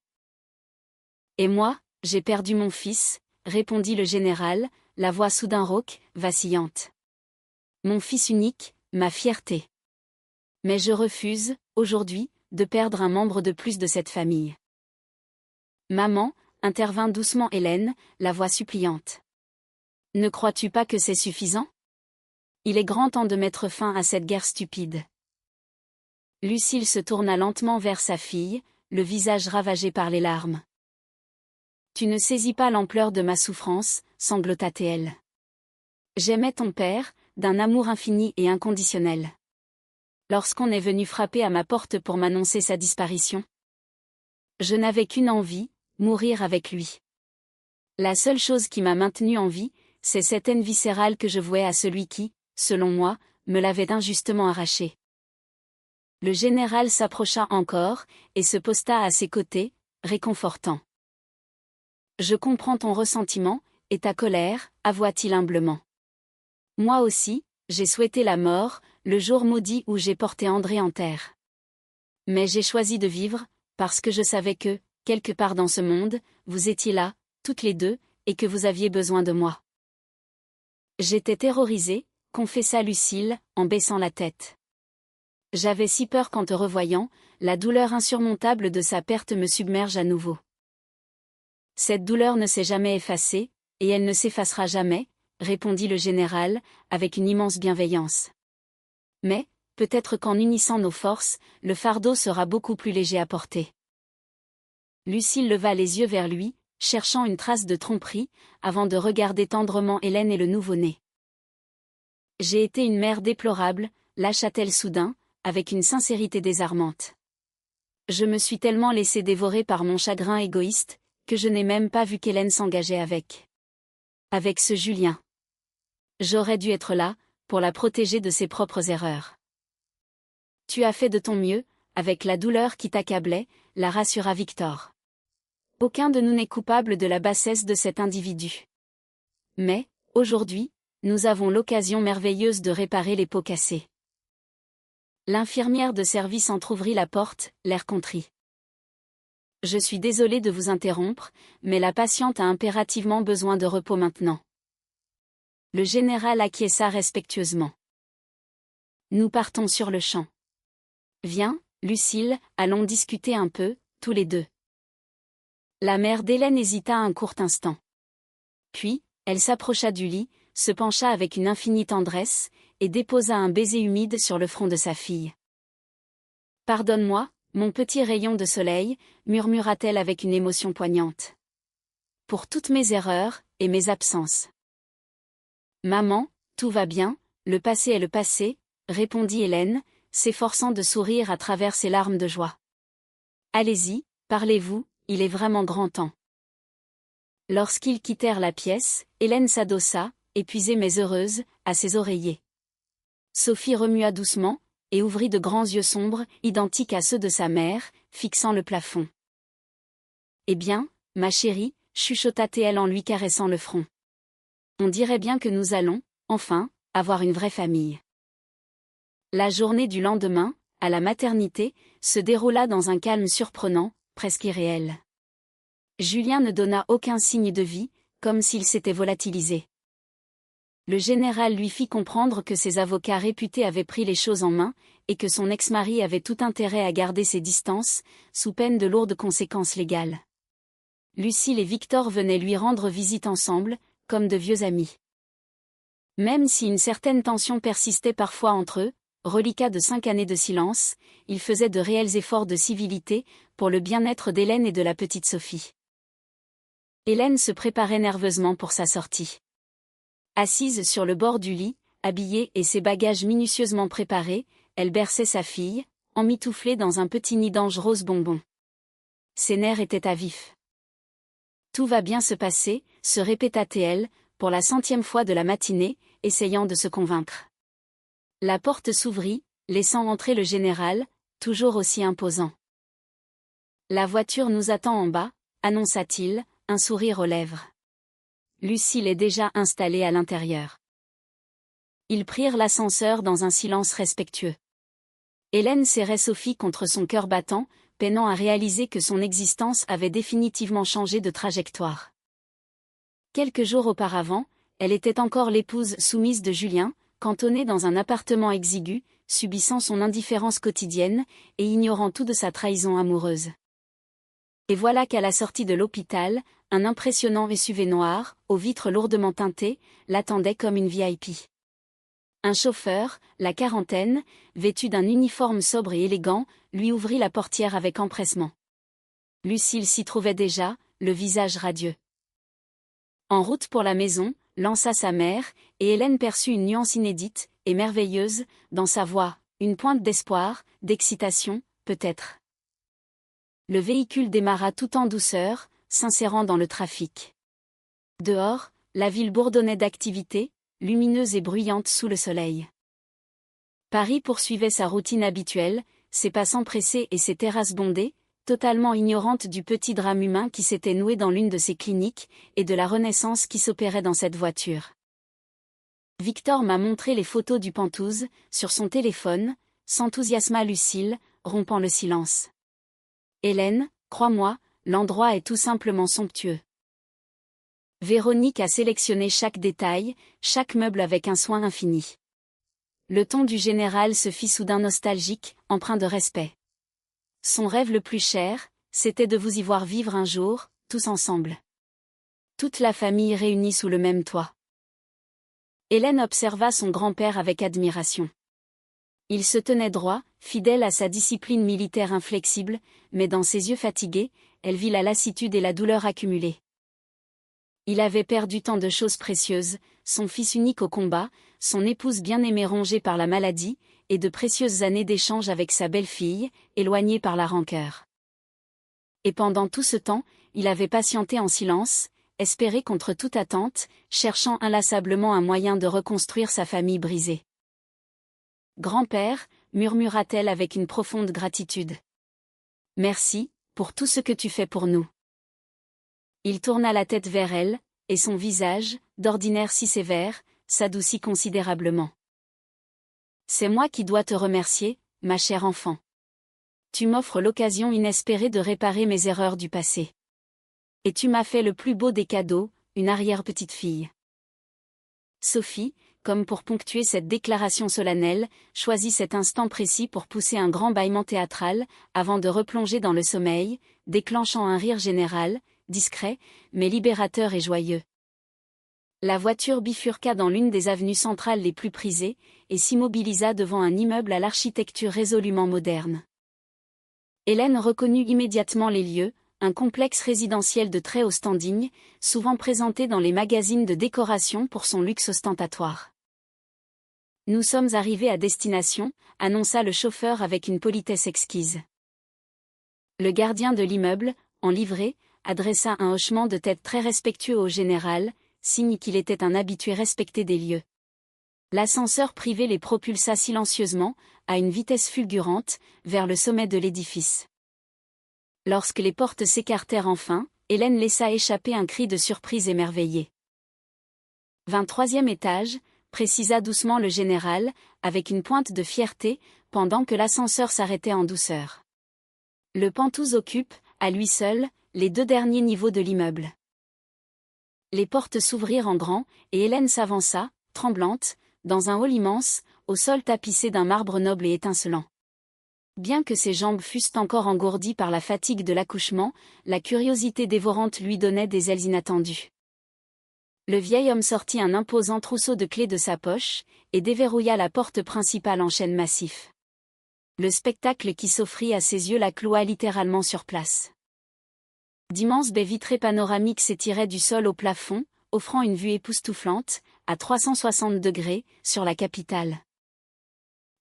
Et moi, j'ai perdu mon fils, répondit le général, la voix soudain rauque, vacillante. Mon fils unique, ma fierté. Mais je refuse, aujourd'hui, de perdre un membre de plus de cette famille. Maman, intervint doucement Hélène, la voix suppliante. Ne crois-tu pas que c'est suffisant? Il est grand temps de mettre fin à cette guerre stupide. Lucille se tourna lentement vers sa fille, le visage ravagé par les larmes. Tu ne saisis pas l'ampleur de ma souffrance, sanglota-t-elle. J'aimais ton père, d'un amour infini et inconditionnel. Lorsqu'on est venu frapper à ma porte pour m'annoncer sa disparition, je n'avais qu'une envie, mourir avec lui. La seule chose qui m'a maintenue en vie, c'est cette haine viscérale que je vouais à celui qui, selon moi, me l'avait injustement arrachée. Le général s'approcha encore, et se posta à ses côtés, réconfortant. Je comprends ton ressentiment, et ta colère, avoua-t-il humblement. Moi aussi, j'ai souhaité la mort, le jour maudit où j'ai porté André en terre. Mais j'ai choisi de vivre, parce que je savais que, quelque part dans ce monde, vous étiez là, toutes les deux, et que vous aviez besoin de moi. J'étais terrorisée, confessa Lucille, en baissant la tête. J'avais si peur qu'en te revoyant, la douleur insurmontable de sa perte me submerge à nouveau. Cette douleur ne s'est jamais effacée, et elle ne s'effacera jamais, répondit le général, avec une immense bienveillance. Mais, peut-être qu'en unissant nos forces, le fardeau sera beaucoup plus léger à porter. Lucille leva les yeux vers lui, cherchant une trace de tromperie, avant de regarder tendrement Hélène et le nouveau-né. J'ai été une mère déplorable, lâcha-t-elle soudain, avec une sincérité désarmante. Je me suis tellement laissée dévorer par mon chagrin égoïste, que je n'ai même pas vu qu'Hélène s'engageait avec ce Julien. J'aurais dû être là, pour la protéger de ses propres erreurs. Tu as fait de ton mieux, avec la douleur qui t'accablait, la rassura Victor. Aucun de nous n'est coupable de la bassesse de cet individu. Mais, aujourd'hui, nous avons l'occasion merveilleuse de réparer les pots cassés. L'infirmière de service entr'ouvrit la porte, l'air contrit. Je suis désolée de vous interrompre, mais la patiente a impérativement besoin de repos maintenant. Le général acquiesça respectueusement. Nous partons sur le champ. Viens, Lucille, allons discuter un peu, tous les deux. La mère d'Hélène hésita un court instant. Puis, elle s'approcha du lit, se pencha avec une infinie tendresse, et déposa un baiser humide sur le front de sa fille. Pardonne-moi, mon petit rayon de soleil, murmura-t-elle avec une émotion poignante. Pour toutes mes erreurs, et mes absences. Maman, tout va bien, le passé est le passé, répondit Hélène, s'efforçant de sourire à travers ses larmes de joie. Allez-y, parlez-vous, il est vraiment grand temps. Lorsqu'ils quittèrent la pièce, Hélène s'adossa, épuisée mais heureuse, à ses oreillers. Sophie remua doucement, et ouvrit de grands yeux sombres, identiques à ceux de sa mère, fixant le plafond. Eh bien, ma chérie, chuchota-t-elle en lui caressant le front. On dirait bien que nous allons, enfin, avoir une vraie famille. La journée du lendemain, à la maternité, se déroula dans un calme surprenant, presque irréel. Julien ne donna aucun signe de vie, comme s'il s'était volatilisé. Le général lui fit comprendre que ses avocats réputés avaient pris les choses en main, et que son ex-mari avait tout intérêt à garder ses distances, sous peine de lourdes conséquences légales. Lucille et Victor venaient lui rendre visite ensemble, comme de vieux amis. Même si une certaine tension persistait parfois entre eux, reliquat de 5 années de silence, ils faisaient de réels efforts de civilité, pour le bien-être d'Hélène et de la petite Sophie. Hélène se préparait nerveusement pour sa sortie. Assise sur le bord du lit, habillée et ses bagages minutieusement préparés, elle berçait sa fille, emmitouflée dans un petit nid d'ange rose bonbon. Ses nerfs étaient à vif. Tout va bien se passer, se répéta-t-elle, pour la 100e fois de la matinée, essayant de se convaincre. La porte s'ouvrit, laissant entrer le général, toujours aussi imposant. La voiture nous attend en bas, annonça-t-il, un sourire aux lèvres. Lucille est déjà installée à l'intérieur. Ils prirent l'ascenseur dans un silence respectueux. Hélène serrait Sophie contre son cœur battant, peinant à réaliser que son existence avait définitivement changé de trajectoire. Quelques jours auparavant, elle était encore l'épouse soumise de Julien, cantonnée dans un appartement exigu, subissant son indifférence quotidienne, et ignorant tout de sa trahison amoureuse. Et voilà qu'à la sortie de l'hôpital, un impressionnant SUV noir, aux vitres lourdement teintées, l'attendait comme une VIP. Un chauffeur, la quarantaine, vêtu d'un uniforme sobre et élégant, lui ouvrit la portière avec empressement. Lucille s'y trouvait déjà, le visage radieux. En route pour la maison, lança sa mère, et Hélène perçut une nuance inédite, et merveilleuse, dans sa voix, une pointe d'espoir, d'excitation, peut-être. Le véhicule démarra tout en douceur, s'insérant dans le trafic. Dehors, la ville bourdonnait d'activité, lumineuse et bruyante sous le soleil. Paris poursuivait sa routine habituelle, ses passants pressés et ses terrasses bondées, totalement ignorantes du petit drame humain qui s'était noué dans l'une de ses cliniques, et de la renaissance qui s'opérait dans cette voiture. Victor m'a montré les photos du Penthouse, sur son téléphone, s'enthousiasma Lucille, rompant le silence. Hélène, crois-moi, l'endroit est tout simplement somptueux. Véronique a sélectionné chaque détail, chaque meuble avec un soin infini. Le ton du général se fit soudain nostalgique, empreint de respect. Son rêve le plus cher, c'était de vous y voir vivre un jour, tous ensemble. Toute la famille réunie sous le même toit. Hélène observa son grand-père avec admiration. Il se tenait droit, fidèle à sa discipline militaire inflexible, mais dans ses yeux fatigués, elle vit la lassitude et la douleur accumulées. Il avait perdu tant de choses précieuses, son fils unique au combat, son épouse bien-aimée rongée par la maladie, et de précieuses années d'échange avec sa belle-fille, éloignée par la rancœur. Et pendant tout ce temps, il avait patienté en silence, espéré contre toute attente, cherchant inlassablement un moyen de reconstruire sa famille brisée. « Grand-père », murmura-t-elle avec une profonde gratitude. « Merci, pour tout ce que tu fais pour nous. » Il tourna la tête vers elle, et son visage, d'ordinaire si sévère, s'adoucit considérablement. « C'est moi qui dois te remercier, ma chère enfant. Tu m'offres l'occasion inespérée de réparer mes erreurs du passé. Et tu m'as fait le plus beau des cadeaux, une arrière-petite-fille. » Sophie, comme pour ponctuer cette déclaration solennelle, choisit cet instant précis pour pousser un grand bâillement théâtral, avant de replonger dans le sommeil, déclenchant un rire général, discret, mais libérateur et joyeux. La voiture bifurqua dans l'une des avenues centrales les plus prisées, et s'immobilisa devant un immeuble à l'architecture résolument moderne. Hélène reconnut immédiatement les lieux, un complexe résidentiel de très haut standing, souvent présenté dans les magazines de décoration pour son luxe ostentatoire. « Nous sommes arrivés à destination », annonça le chauffeur avec une politesse exquise. Le gardien de l'immeuble, en livrée, adressa un hochement de tête très respectueux au général, signe qu'il était un habitué respecté des lieux. L'ascenseur privé les propulsa silencieusement, à une vitesse fulgurante, vers le sommet de l'édifice. Lorsque les portes s'écartèrent enfin, Hélène laissa échapper un cri de surprise émerveillée. « 23e étage », précisa doucement le général, avec une pointe de fierté, pendant que l'ascenseur s'arrêtait en douceur. Le Penthouse occupe, à lui seul, les 2 derniers niveaux de l'immeuble. Les portes s'ouvrirent en grand, et Hélène s'avança, tremblante, dans un hall immense, au sol tapissé d'un marbre noble et étincelant. Bien que ses jambes fussent encore engourdies par la fatigue de l'accouchement, la curiosité dévorante lui donnait des ailes inattendues. Le vieil homme sortit un imposant trousseau de clés de sa poche, et déverrouilla la porte principale en chêne massif. Le spectacle qui s'offrit à ses yeux la cloua littéralement sur place. D'immenses baies vitrées panoramiques s'étiraient du sol au plafond, offrant une vue époustouflante, à 360 degrés, sur la capitale.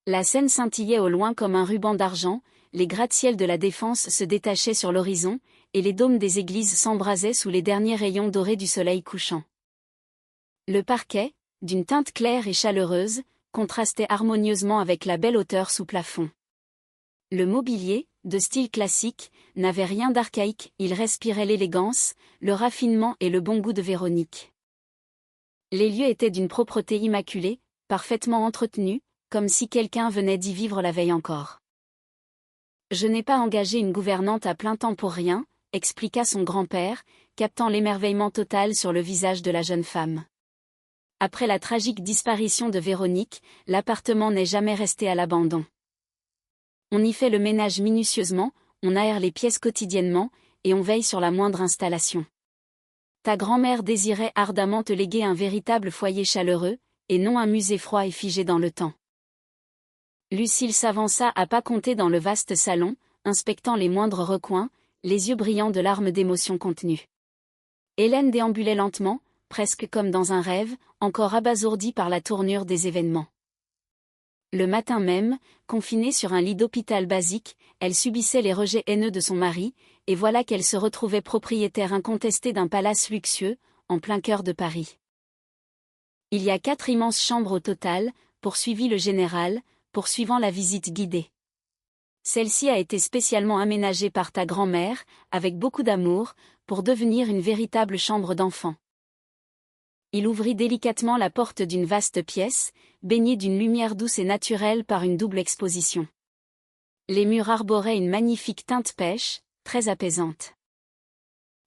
La Seine scintillait au loin comme un ruban d'argent, les gratte-ciels de la Défense se détachaient sur l'horizon, et les dômes des églises s'embrasaient sous les derniers rayons dorés du soleil couchant. Le parquet, d'une teinte claire et chaleureuse, contrastait harmonieusement avec la belle hauteur sous plafond. Le mobilier, de style classique, n'avait rien d'archaïque, il respirait l'élégance, le raffinement et le bon goût de Véronique. Les lieux étaient d'une propreté immaculée, parfaitement entretenus, comme si quelqu'un venait d'y vivre la veille encore. Je n'ai pas engagé une gouvernante à plein temps pour rien, expliqua son grand-père, captant l'émerveillement total sur le visage de la jeune femme. Après la tragique disparition de Véronique, l'appartement n'est jamais resté à l'abandon. On y fait le ménage minutieusement, on aère les pièces quotidiennement, et on veille sur la moindre installation. Ta grand-mère désirait ardemment te léguer un véritable foyer chaleureux, et non un musée froid et figé dans le temps. Lucille s'avança à pas comptés dans le vaste salon, inspectant les moindres recoins, les yeux brillants de larmes d'émotion contenues. Hélène déambulait lentement, presque comme dans un rêve, encore abasourdie par la tournure des événements. Le matin même, confinée sur un lit d'hôpital basique, elle subissait les rejets haineux de son mari, et voilà qu'elle se retrouvait propriétaire incontestée d'un palace luxueux, en plein cœur de Paris. Il y a 4 immenses chambres au total, poursuivit le général, poursuivant la visite guidée. Celle-ci a été spécialement aménagée par ta grand-mère, avec beaucoup d'amour, pour devenir une véritable chambre d'enfant. Il ouvrit délicatement la porte d'une vaste pièce, baignée d'une lumière douce et naturelle par une double exposition. Les murs arboraient une magnifique teinte pêche, très apaisante.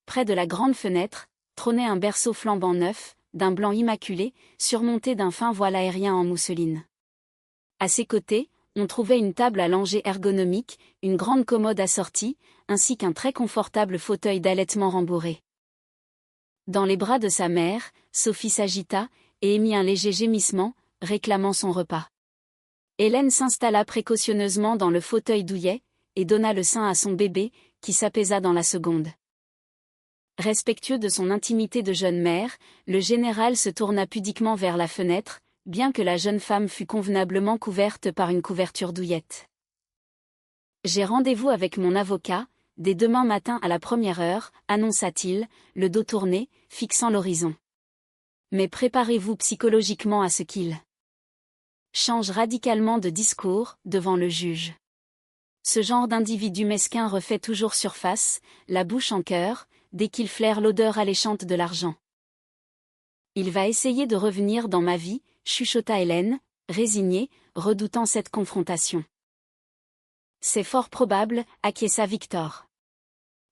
Près de la grande fenêtre, trônait un berceau flambant neuf, d'un blanc immaculé, surmonté d'un fin voile aérien en mousseline. À ses côtés, on trouvait une table à langer ergonomique, une grande commode assortie, ainsi qu'un très confortable fauteuil d'allaitement rembourré. Dans les bras de sa mère, Sophie s'agita, et émit un léger gémissement, réclamant son repas. Hélène s'installa précautionneusement dans le fauteuil douillet, et donna le sein à son bébé, qui s'apaisa dans la seconde. Respectueux de son intimité de jeune mère, le général se tourna pudiquement vers la fenêtre, bien que la jeune femme fût convenablement couverte par une couverture douillette. J'ai rendez-vous avec mon avocat, dès demain matin à la 1re heure, annonça-t-il, le dos tourné, fixant l'horizon. Mais préparez-vous psychologiquement à ce qu'il change radicalement de discours, devant le juge. Ce genre d'individu mesquin refait toujours surface, la bouche en cœur, dès qu'il flaire l'odeur alléchante de l'argent. Il va essayer de revenir dans ma vie, chuchota Hélène, résignée, redoutant cette confrontation. C'est fort probable, acquiesça Victor.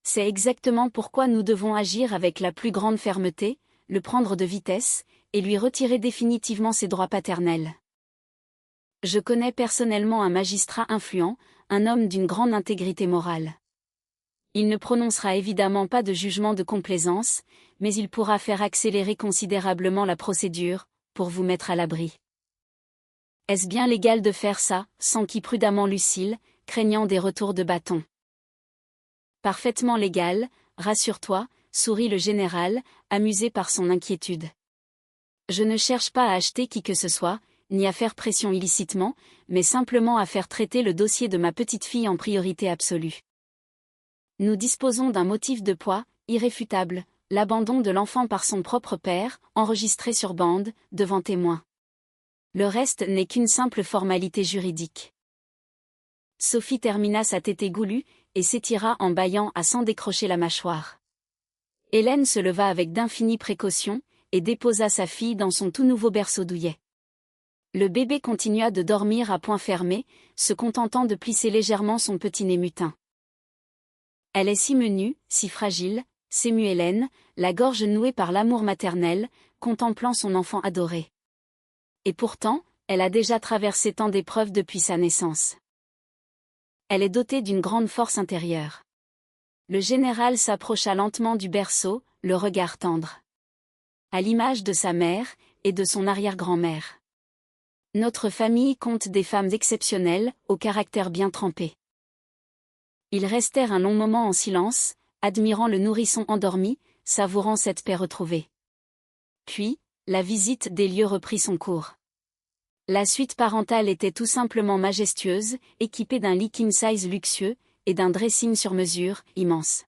C'est exactement pourquoi nous devons agir avec la plus grande fermeté, le prendre de vitesse, et lui retirer définitivement ses droits paternels. Je connais personnellement un magistrat influent, un homme d'une grande intégrité morale. Il ne prononcera évidemment pas de jugement de complaisance, mais il pourra faire accélérer considérablement la procédure, pour vous mettre à l'abri. Est-ce bien légal de faire ça, s'enquit prudemment Lucille, craignant des retours de bâton. Parfaitement légal, rassure-toi, sourit le général, amusé par son inquiétude. Je ne cherche pas à acheter qui que ce soit, ni à faire pression illicitement, mais simplement à faire traiter le dossier de ma petite fille en priorité absolue. Nous disposons d'un motif de poids, irréfutable, l'abandon de l'enfant par son propre père, enregistré sur bande, devant témoins. Le reste n'est qu'une simple formalité juridique. Sophie termina sa tétée goulue, et s'étira en bâillant à s'en décrocher la mâchoire. Hélène se leva avec d'infinies précautions, et déposa sa fille dans son tout nouveau berceau douillet. Le bébé continua de dormir à poings fermés, se contentant de plisser légèrement son petit nez mutin. Elle est si menue, si fragile, s'émut Hélène, la gorge nouée par l'amour maternel, contemplant son enfant adoré. Et pourtant, elle a déjà traversé tant d'épreuves depuis sa naissance. Elle est dotée d'une grande force intérieure. Le général s'approcha lentement du berceau, le regard tendre. À l'image de sa mère, et de son arrière-grand-mère. Notre famille compte des femmes exceptionnelles, au caractère bien trempé. Ils restèrent un long moment en silence, admirant le nourrisson endormi, savourant cette paix retrouvée. Puis, la visite des lieux reprit son cours. La suite parentale était tout simplement majestueuse, équipée d'un lit king-size luxueux, et d'un dressing sur mesure, immense.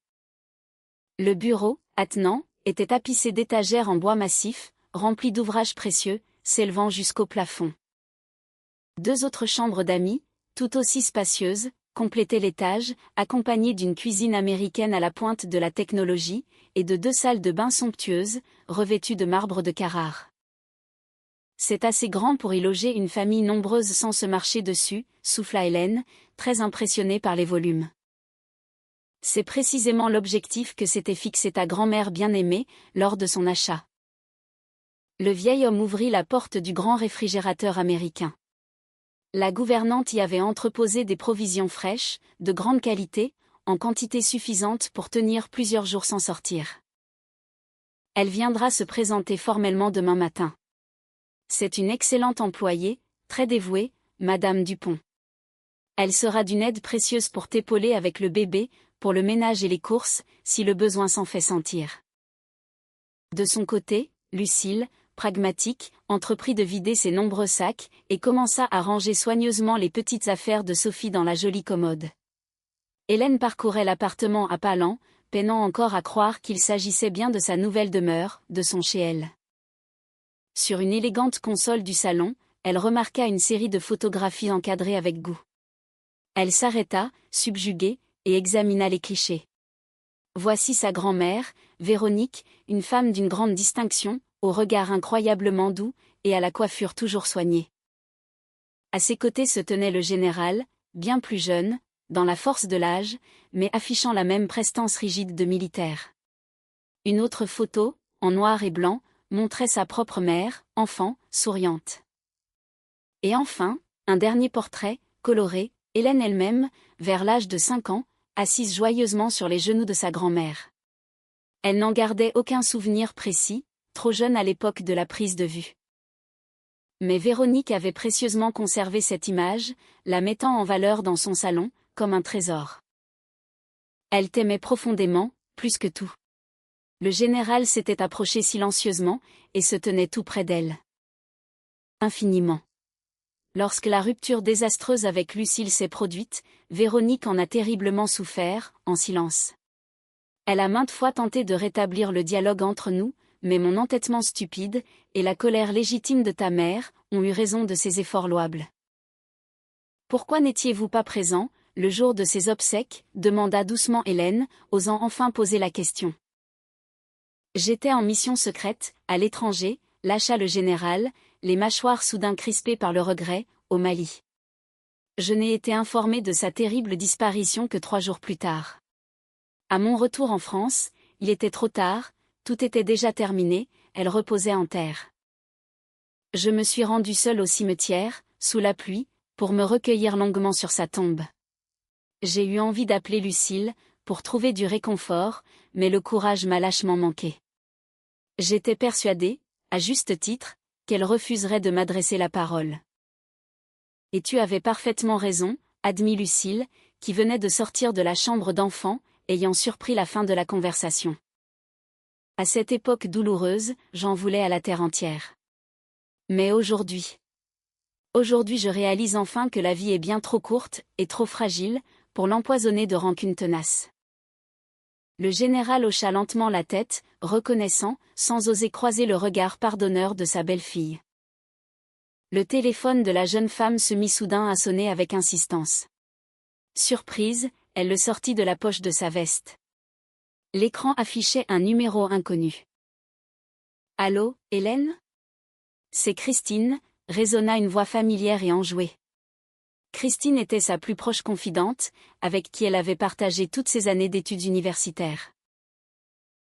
Le bureau, attenant, était tapissé d'étagères en bois massif, remplis d'ouvrages précieux, s'élevant jusqu'au plafond. 2 autres chambres d'amis, tout aussi spacieuses, complétaient l'étage, accompagnées d'une cuisine américaine à la pointe de la technologie, et de 2 salles de bain somptueuses, revêtues de marbre de Carrare. C'est assez grand pour y loger une famille nombreuse sans se marcher dessus, souffla Hélène, très impressionnée par les volumes. C'est précisément l'objectif que s'était fixé ta grand-mère bien-aimée, lors de son achat. Le vieil homme ouvrit la porte du grand réfrigérateur américain. La gouvernante y avait entreposé des provisions fraîches, de grande qualité, en quantité suffisante pour tenir plusieurs jours sans sortir. Elle viendra se présenter formellement demain matin. C'est une excellente employée, très dévouée, Madame Dupont. Elle sera d'une aide précieuse pour t'épauler avec le bébé, pour le ménage et les courses, si le besoin s'en fait sentir. De son côté, Lucille, pragmatique, entreprit de vider ses nombreux sacs, et commença à ranger soigneusement les petites affaires de Sophie dans la jolie commode. Hélène parcourait l'appartement à pas lents, peinant encore à croire qu'il s'agissait bien de sa nouvelle demeure, de son chez elle. Sur une élégante console du salon, elle remarqua une série de photographies encadrées avec goût. Elle s'arrêta, subjuguée, et examina les clichés. Voici sa grand-mère, Véronique, une femme d'une grande distinction, au regard incroyablement doux, et à la coiffure toujours soignée. À ses côtés se tenait le général, bien plus jeune, dans la force de l'âge, mais affichant la même prestance rigide de militaire. Une autre photo, en noir et blanc, montrait sa propre mère, enfant, souriante. Et enfin, un dernier portrait, coloré, Hélène elle-même, vers l'âge de 5 ans, assise joyeusement sur les genoux de sa grand-mère. Elle n'en gardait aucun souvenir précis, trop jeune à l'époque de la prise de vue. Mais Véronique avait précieusement conservé cette image, la mettant en valeur dans son salon, comme un trésor. Elle t'aimait profondément, plus que tout. Le général s'était approché silencieusement, et se tenait tout près d'elle. Infiniment. Lorsque la rupture désastreuse avec Lucille s'est produite, Véronique en a terriblement souffert, en silence. Elle a maintes fois tenté de rétablir le dialogue entre nous, mais mon entêtement stupide, et la colère légitime de ta mère, ont eu raison de ses efforts louables. Pourquoi n'étiez-vous pas présent, le jour de ses obsèques, demanda doucement Hélène, osant enfin poser la question. J'étais en mission secrète, à l'étranger, lâcha le général, les mâchoires soudain crispées par le regret, au Mali. Je n'ai été informé de sa terrible disparition que 3 jours plus tard. À mon retour en France, il était trop tard, tout était déjà terminé, elle reposait en terre. Je me suis rendu seul au cimetière, sous la pluie, pour me recueillir longuement sur sa tombe. J'ai eu envie d'appeler Lucille, pour trouver du réconfort, mais le courage m'a lâchement manqué. J'étais persuadée, à juste titre, qu'elle refuserait de m'adresser la parole. Et tu avais parfaitement raison, admit Lucille, qui venait de sortir de la chambre d'enfant, ayant surpris la fin de la conversation. À cette époque douloureuse, j'en voulais à la terre entière. Mais aujourd'hui je réalise enfin que la vie est bien trop courte, et trop fragile, pour l'empoisonner de rancunes tenaces. Le général hocha lentement la tête, reconnaissant, sans oser croiser le regard pardonneur de sa belle-fille. Le téléphone de la jeune femme se mit soudain à sonner avec insistance. Surprise, elle le sortit de la poche de sa veste. L'écran affichait un numéro inconnu. « Allô, Hélène ? C'est Christine » résonna une voix familière et enjouée. Christine était sa plus proche confidente, avec qui elle avait partagé toutes ses années d'études universitaires.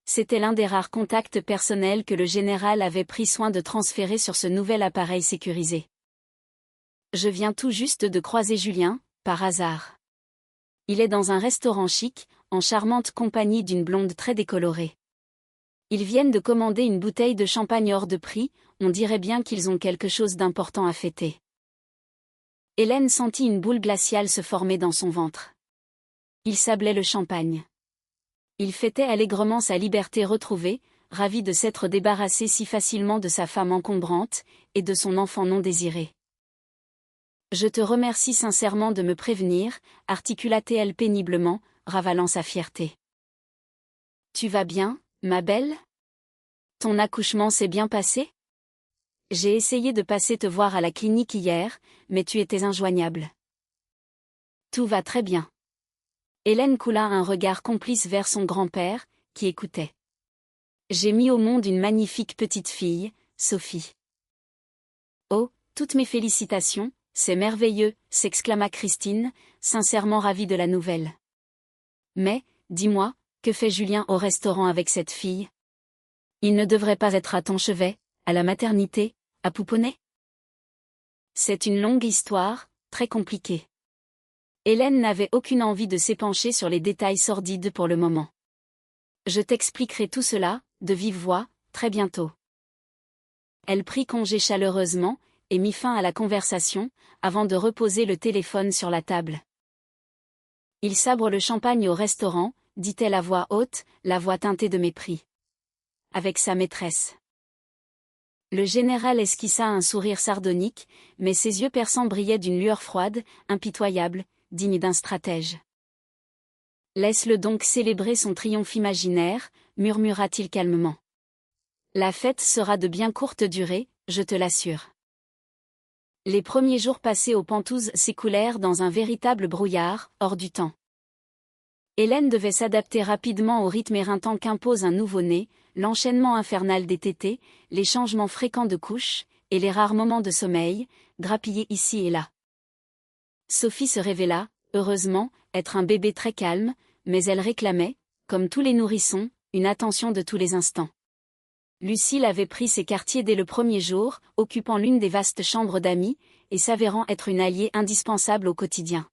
C'était l'un des rares contacts personnels que le général avait pris soin de transférer sur ce nouvel appareil sécurisé. Je viens tout juste de croiser Julien, par hasard. Il est dans un restaurant chic, en charmante compagnie d'une blonde très décolorée. Ils viennent de commander une bouteille de champagne hors de prix, on dirait bien qu'ils ont quelque chose d'important à fêter. Hélène sentit une boule glaciale se former dans son ventre. Il sablait le champagne. Il fêtait allègrement sa liberté retrouvée, ravi de s'être débarrassé si facilement de sa femme encombrante, et de son enfant non désiré. « Je te remercie sincèrement de me prévenir, articula-t-elle péniblement, ravalant sa fierté. « Tu vas bien, ma belle ? Ton accouchement s'est bien passé ? J'ai essayé de passer te voir à la clinique hier, mais tu étais injoignable. » Tout va très bien. Hélène coula un regard complice vers son grand-père, qui écoutait. J'ai mis au monde une magnifique petite fille, Sophie. Oh, toutes mes félicitations, c'est merveilleux, s'exclama Christine, sincèrement ravie de la nouvelle. Mais, dis-moi, que fait Julien au restaurant avec cette fille ? Il ne devrait pas être à ton chevet, à la maternité, à pouponner ? C'est une longue histoire, très compliquée. Hélène n'avait aucune envie de s'épancher sur les détails sordides pour le moment. Je t'expliquerai tout cela, de vive voix, très bientôt. Elle prit congé chaleureusement, et mit fin à la conversation, avant de reposer le téléphone sur la table. Il sabre le champagne au restaurant, dit-elle à voix haute, la voix teintée de mépris. Avec sa maîtresse. Le général esquissa un sourire sardonique, mais ses yeux perçants brillaient d'une lueur froide, impitoyable, digne d'un stratège. Laisse-le donc célébrer son triomphe imaginaire, murmura-t-il calmement. La fête sera de bien courte durée, je te l'assure. Les premiers jours passés aux Pentouzes s'écoulèrent dans un véritable brouillard, hors du temps. Hélène devait s'adapter rapidement au rythme éreintant qu'impose un nouveau-né, l'enchaînement infernal des tétés, les changements fréquents de couches, et les rares moments de sommeil, grappillés ici et là. Sophie se révéla, heureusement, être un bébé très calme, mais elle réclamait, comme tous les nourrissons, une attention de tous les instants. Lucille avait pris ses quartiers dès le premier jour, occupant l'une des vastes chambres d'amis, et s'avérant être une alliée indispensable au quotidien.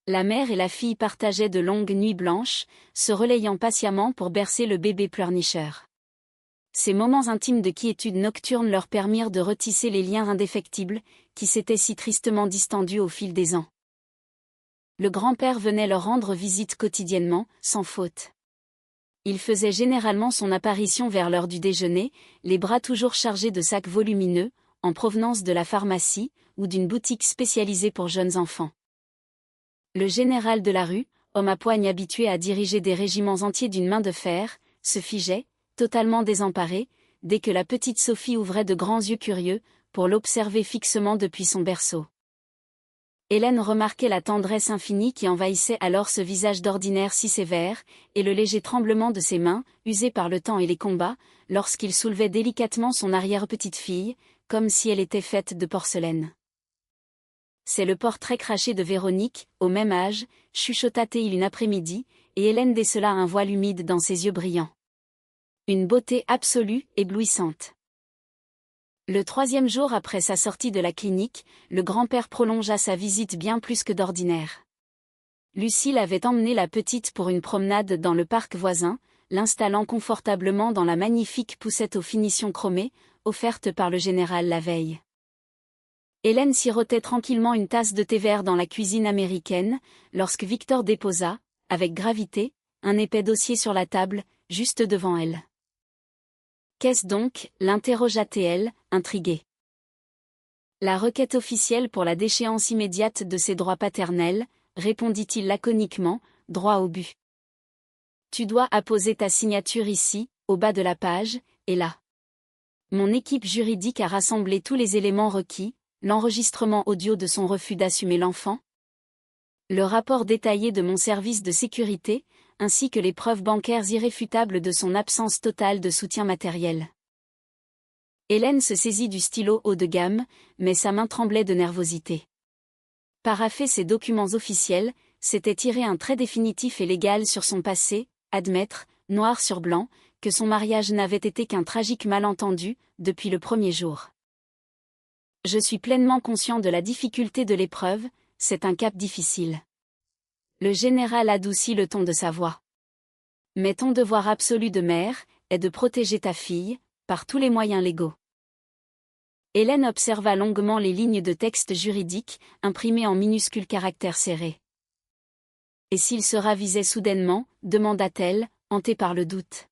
La mère et la fille partageaient de longues nuits blanches, se relayant patiemment pour bercer le bébé pleurnicheur. Ces moments intimes de quiétude nocturne leur permirent de retisser les liens indéfectibles, qui s'étaient si tristement distendus au fil des ans. Le grand-père venait leur rendre visite quotidiennement, sans faute. Il faisait généralement son apparition vers l'heure du déjeuner, les bras toujours chargés de sacs volumineux, en provenance de la pharmacie, ou d'une boutique spécialisée pour jeunes enfants. Le général de la rue, homme à poigne habitué à diriger des régiments entiers d'une main de fer, se figeait, totalement désemparé, dès que la petite Sophie ouvrait de grands yeux curieux, pour l'observer fixement depuis son berceau. Hélène remarquait la tendresse infinie qui envahissait alors ce visage d'ordinaire si sévère, et le léger tremblement de ses mains, usées par le temps et les combats, lorsqu'il soulevait délicatement son arrière-petite-fille, comme si elle était faite de porcelaine. C'est le portrait craché de Véronique, au même âge, chuchota-t-il une après-midi, et Hélène décela un voile humide dans ses yeux brillants. Une beauté absolue, éblouissante. Le 3e jour après sa sortie de la clinique, le grand-père prolongea sa visite bien plus que d'ordinaire. Lucille avait emmené la petite pour une promenade dans le parc voisin, l'installant confortablement dans la magnifique poussette aux finitions chromées, offerte par le général la veille. Hélène sirotait tranquillement une tasse de thé vert dans la cuisine américaine, lorsque Victor déposa, avec gravité, un épais dossier sur la table, juste devant elle. « Qu'est-ce donc » l'interrogea-t-elle, intriguée. La requête officielle pour la déchéance immédiate de ses droits paternels, répondit-il laconiquement, droit au but. Tu dois apposer ta signature ici, au bas de la page, et là. Mon équipe juridique a rassemblé tous les éléments requis, l'enregistrement audio de son refus d'assumer l'enfant, le rapport détaillé de mon service de sécurité, ainsi que les preuves bancaires irréfutables de son absence totale de soutien matériel. Hélène se saisit du stylo haut de gamme, mais sa main tremblait de nervosité. Parapher ces documents officiels, c'était tirer un trait définitif et légal sur son passé, admettre, noir sur blanc, que son mariage n'avait été qu'un tragique malentendu, depuis le premier jour. Je suis pleinement conscient de la difficulté de l'épreuve, c'est un cap difficile. Le général adoucit le ton de sa voix. Mais ton devoir absolu de mère est de protéger ta fille, par tous les moyens légaux. Hélène observa longuement les lignes de texte juridique, imprimées en minuscules caractères serrés. Et s'il se ravisait soudainement, demanda-t-elle, hantée par le doute.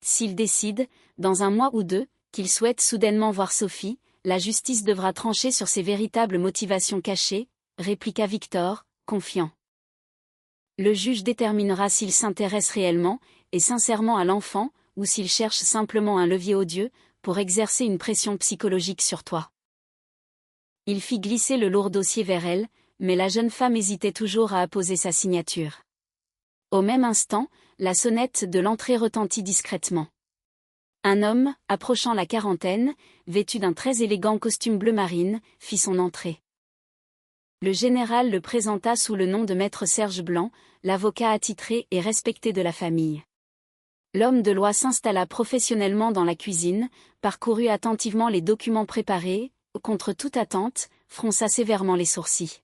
S'il décide, dans un mois ou deux, qu'il souhaite soudainement voir Sophie, la justice devra trancher sur ses véritables motivations cachées, répliqua Victor, confiant. Le juge déterminera s'il s'intéresse réellement, et sincèrement à l'enfant, ou s'il cherche simplement un levier odieux, pour exercer une pression psychologique sur toi. Il fit glisser le lourd dossier vers elle, mais la jeune femme hésitait toujours à apposer sa signature. Au même instant, la sonnette de l'entrée retentit discrètement. Un homme, approchant la quarantaine, vêtu d'un très élégant costume bleu marine, fit son entrée. Le général le présenta sous le nom de maître Serge Blanc, l'avocat attitré et respecté de la famille. L'homme de loi s'installa professionnellement dans la cuisine, parcourut attentivement les documents préparés, contre toute attente, fronça sévèrement les sourcils.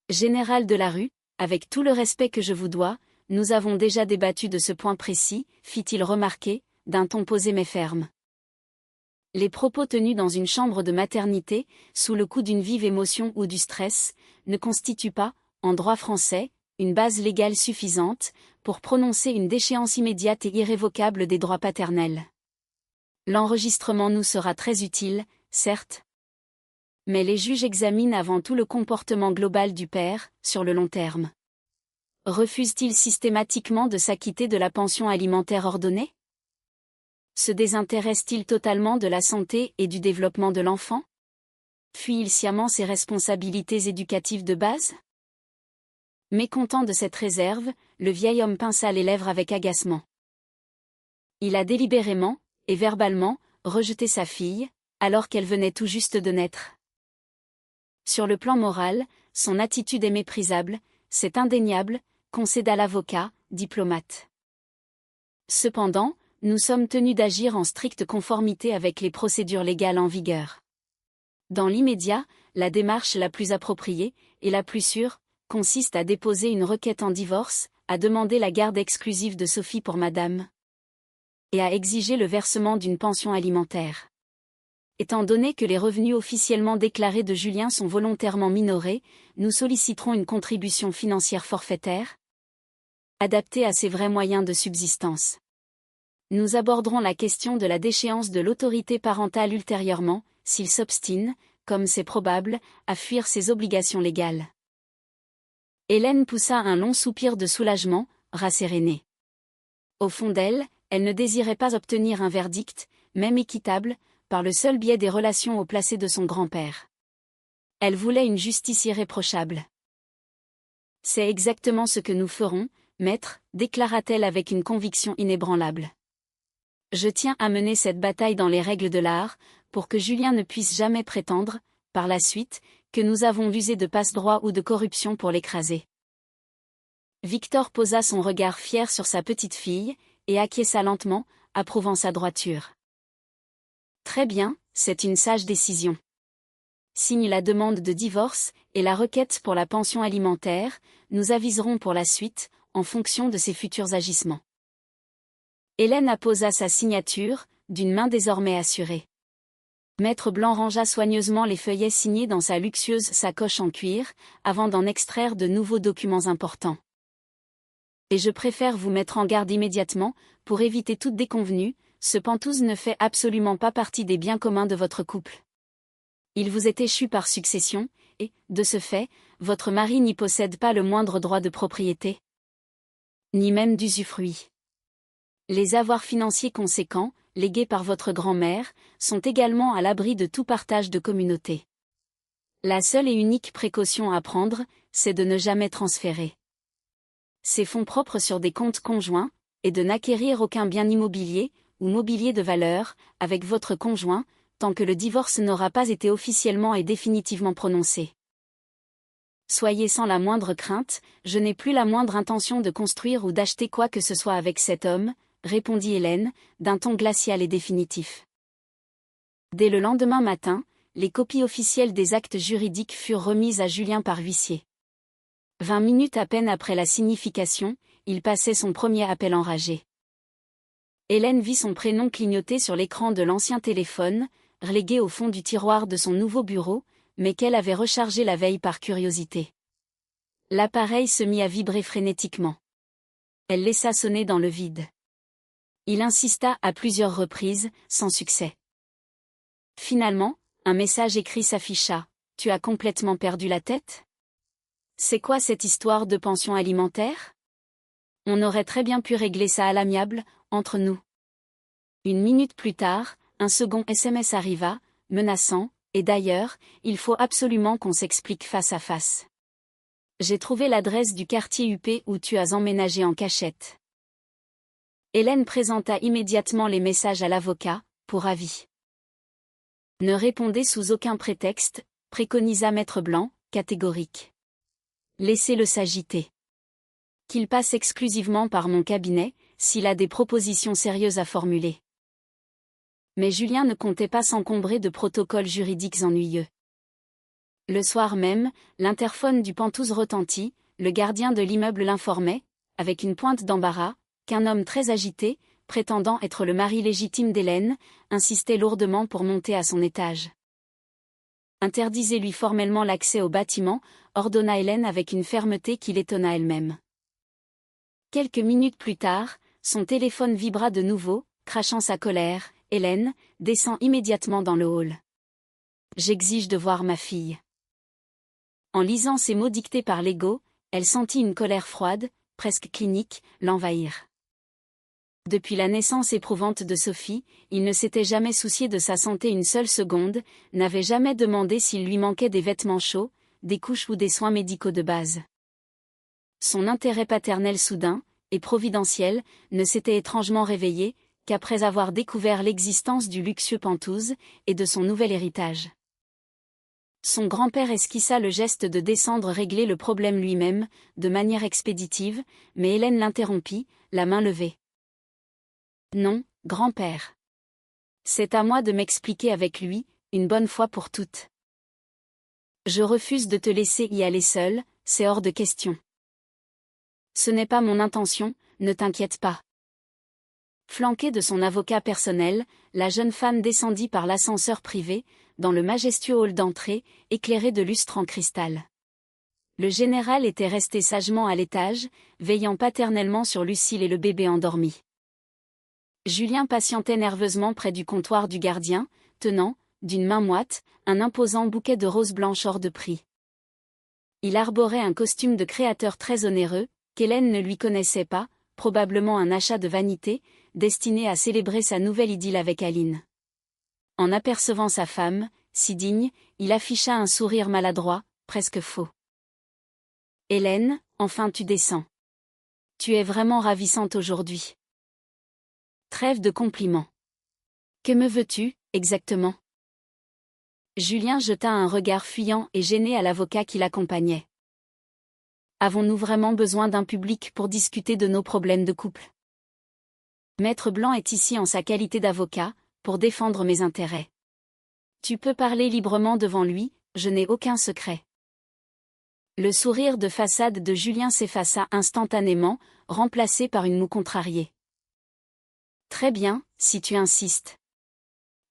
Général de la rue, avec tout le respect que je vous dois, nous avons déjà débattu de ce point précis, fit-il remarquer, d'un ton posé mais ferme. Les propos tenus dans une chambre de maternité, sous le coup d'une vive émotion ou du stress, ne constituent pas, en droit français, une base légale suffisante, pour prononcer une déchéance immédiate et irrévocable des droits paternels. L'enregistrement nous sera très utile, certes. Mais les juges examinent avant tout le comportement global du père, sur le long terme. Refuse-t-il systématiquement de s'acquitter de la pension alimentaire ordonnée? Se désintéresse-t-il totalement de la santé et du développement de l'enfant? Fuit-il sciemment ses responsabilités éducatives de base? Mécontent de cette réserve, le vieil homme pinça les lèvres avec agacement. Il a délibérément, et verbalement, rejeté sa fille, alors qu'elle venait tout juste de naître. Sur le plan moral, son attitude est méprisable, c'est indéniable, concéda l'avocat, diplomate. Cependant, nous sommes tenus d'agir en stricte conformité avec les procédures légales en vigueur. Dans l'immédiat, la démarche la plus appropriée, et la plus sûre, consiste à déposer une requête en divorce, à demander la garde exclusive de Sophie pour madame, et à exiger le versement d'une pension alimentaire. Étant donné que les revenus officiellement déclarés de Julien sont volontairement minorés, nous solliciterons une contribution financière forfaitaire, adaptée à ses vrais moyens de subsistance. Nous aborderons la question de la déchéance de l'autorité parentale ultérieurement, s'il s'obstine, comme c'est probable, à fuir ses obligations légales. Hélène poussa un long soupir de soulagement, rassérénée. Au fond d'elle, elle ne désirait pas obtenir un verdict, même équitable, par le seul biais des relations haut placées de son grand-père. Elle voulait une justice irréprochable. C'est exactement ce que nous ferons, maître, déclara-t-elle avec une conviction inébranlable. Je tiens à mener cette bataille dans les règles de l'art, pour que Julien ne puisse jamais prétendre, par la suite, que nous avons usé de passe-droit ou de corruption pour l'écraser. Victor posa son regard fier sur sa petite fille, et acquiesça lentement, approuvant sa droiture. Très bien, c'est une sage décision. Signe la demande de divorce, et la requête pour la pension alimentaire, nous aviserons pour la suite, en fonction de ses futurs agissements. Hélène apposa sa signature, d'une main désormais assurée. Maître Blanc rangea soigneusement les feuillets signés dans sa luxueuse sacoche en cuir, avant d'en extraire de nouveaux documents importants. Et je préfère vous mettre en garde immédiatement, pour éviter toute déconvenue, ce Penthouse ne fait absolument pas partie des biens communs de votre couple. Il vous est échu par succession, et, de ce fait, votre mari n'y possède pas le moindre droit de propriété, ni même d'usufruit. Les avoirs financiers conséquents, légués par votre grand-mère, sont également à l'abri de tout partage de communauté. La seule et unique précaution à prendre, c'est de ne jamais transférer ces fonds propres sur des comptes conjoints, et de n'acquérir aucun bien immobilier, ou mobilier de valeur, avec votre conjoint, tant que le divorce n'aura pas été officiellement et définitivement prononcé. soyez sans la moindre crainte, je n'ai plus la moindre intention de construire ou d'acheter quoi que ce soit avec cet homme, répondit Hélène, d'un ton glacial et définitif. Dès le lendemain matin, les copies officielles des actes juridiques furent remises à Julien par huissier. 20 minutes à peine après la signification, il passait son premier appel enragé. Hélène vit son prénom clignoter sur l'écran de l'ancien téléphone, relégué au fond du tiroir de son nouveau bureau, mais qu'elle avait rechargé la veille par curiosité. L'appareil se mit à vibrer frénétiquement. Elle laissa sonner dans le vide. Il insista à plusieurs reprises, sans succès. Finalement, un message écrit s'afficha. « Tu as complètement perdu la tête ? C'est quoi cette histoire de pension alimentaire ? On aurait très bien pu régler ça à l'amiable, entre nous. » Une minute plus tard, un second SMS arriva, menaçant, « Et d'ailleurs, il faut absolument qu'on s'explique face à face. J'ai trouvé l'adresse du quartier UP où tu as emménagé en cachette. » Hélène présenta immédiatement les messages à l'avocat, pour avis. « Ne répondez sous aucun prétexte », préconisa Maître Blanc, catégorique. « Laissez-le s'agiter. Qu'il passe exclusivement par mon cabinet, s'il a des propositions sérieuses à formuler. » Mais Julien ne comptait pas s'encombrer de protocoles juridiques ennuyeux. Le soir même, l'interphone du Pentouse retentit, le gardien de l'immeuble l'informait, avec une pointe d'embarras, qu'un homme très agité, prétendant être le mari légitime d'Hélène, insistait lourdement pour monter à son étage. « Interdisez-lui formellement l'accès au bâtiment », ordonna Hélène avec une fermeté qui l'étonna elle-même. Quelques minutes plus tard, son téléphone vibra de nouveau, crachant sa colère. « Hélène, descends immédiatement dans le hall. J'exige de voir ma fille. » En lisant ces mots dictés par l'ego, elle sentit une colère froide, presque clinique, l'envahir. Depuis la naissance éprouvante de Sophie, il ne s'était jamais soucié de sa santé une seule seconde, n'avait jamais demandé s'il lui manquait des vêtements chauds, des couches ou des soins médicaux de base. Son intérêt paternel soudain, et providentiel, ne s'était étrangement réveillé, qu'après avoir découvert l'existence du luxueux Pentouse, et de son nouvel héritage. Son grand-père esquissa le geste de descendre régler le problème lui-même, de manière expéditive, mais Hélène l'interrompit, la main levée. « Non, grand-père. C'est à moi de m'expliquer avec lui, une bonne fois pour toutes. Je refuse de te laisser y aller seule, c'est hors de question. Ce n'est pas mon intention, ne t'inquiète pas. » Flanquée de son avocat personnel, la jeune femme descendit par l'ascenseur privé, dans le majestueux hall d'entrée, éclairé de lustres en cristal. Le général était resté sagement à l'étage, veillant paternellement sur Lucille et le bébé endormi. Julien patientait nerveusement près du comptoir du gardien, tenant, d'une main moite, un imposant bouquet de roses blanches hors de prix. Il arborait un costume de créateur très onéreux, qu'Hélène ne lui connaissait pas, probablement un achat de vanité, destiné à célébrer sa nouvelle idylle avec Aline. En apercevant sa femme, si digne, il afficha un sourire maladroit, presque faux. « Hélène, enfin tu descends. Tu es vraiment ravissante aujourd'hui. » Trêve de compliments. « Que me veux-tu, exactement ?» Julien jeta un regard fuyant et gêné à l'avocat qui l'accompagnait. « Avons-nous vraiment besoin d'un public pour discuter de nos problèmes de couple ? Maître Blanc est ici en sa qualité d'avocat, pour défendre mes intérêts. Tu peux parler librement devant lui, je n'ai aucun secret. » Le sourire de façade de Julien s'effaça instantanément, remplacé par une moue contrariée. « Très bien, si tu insistes.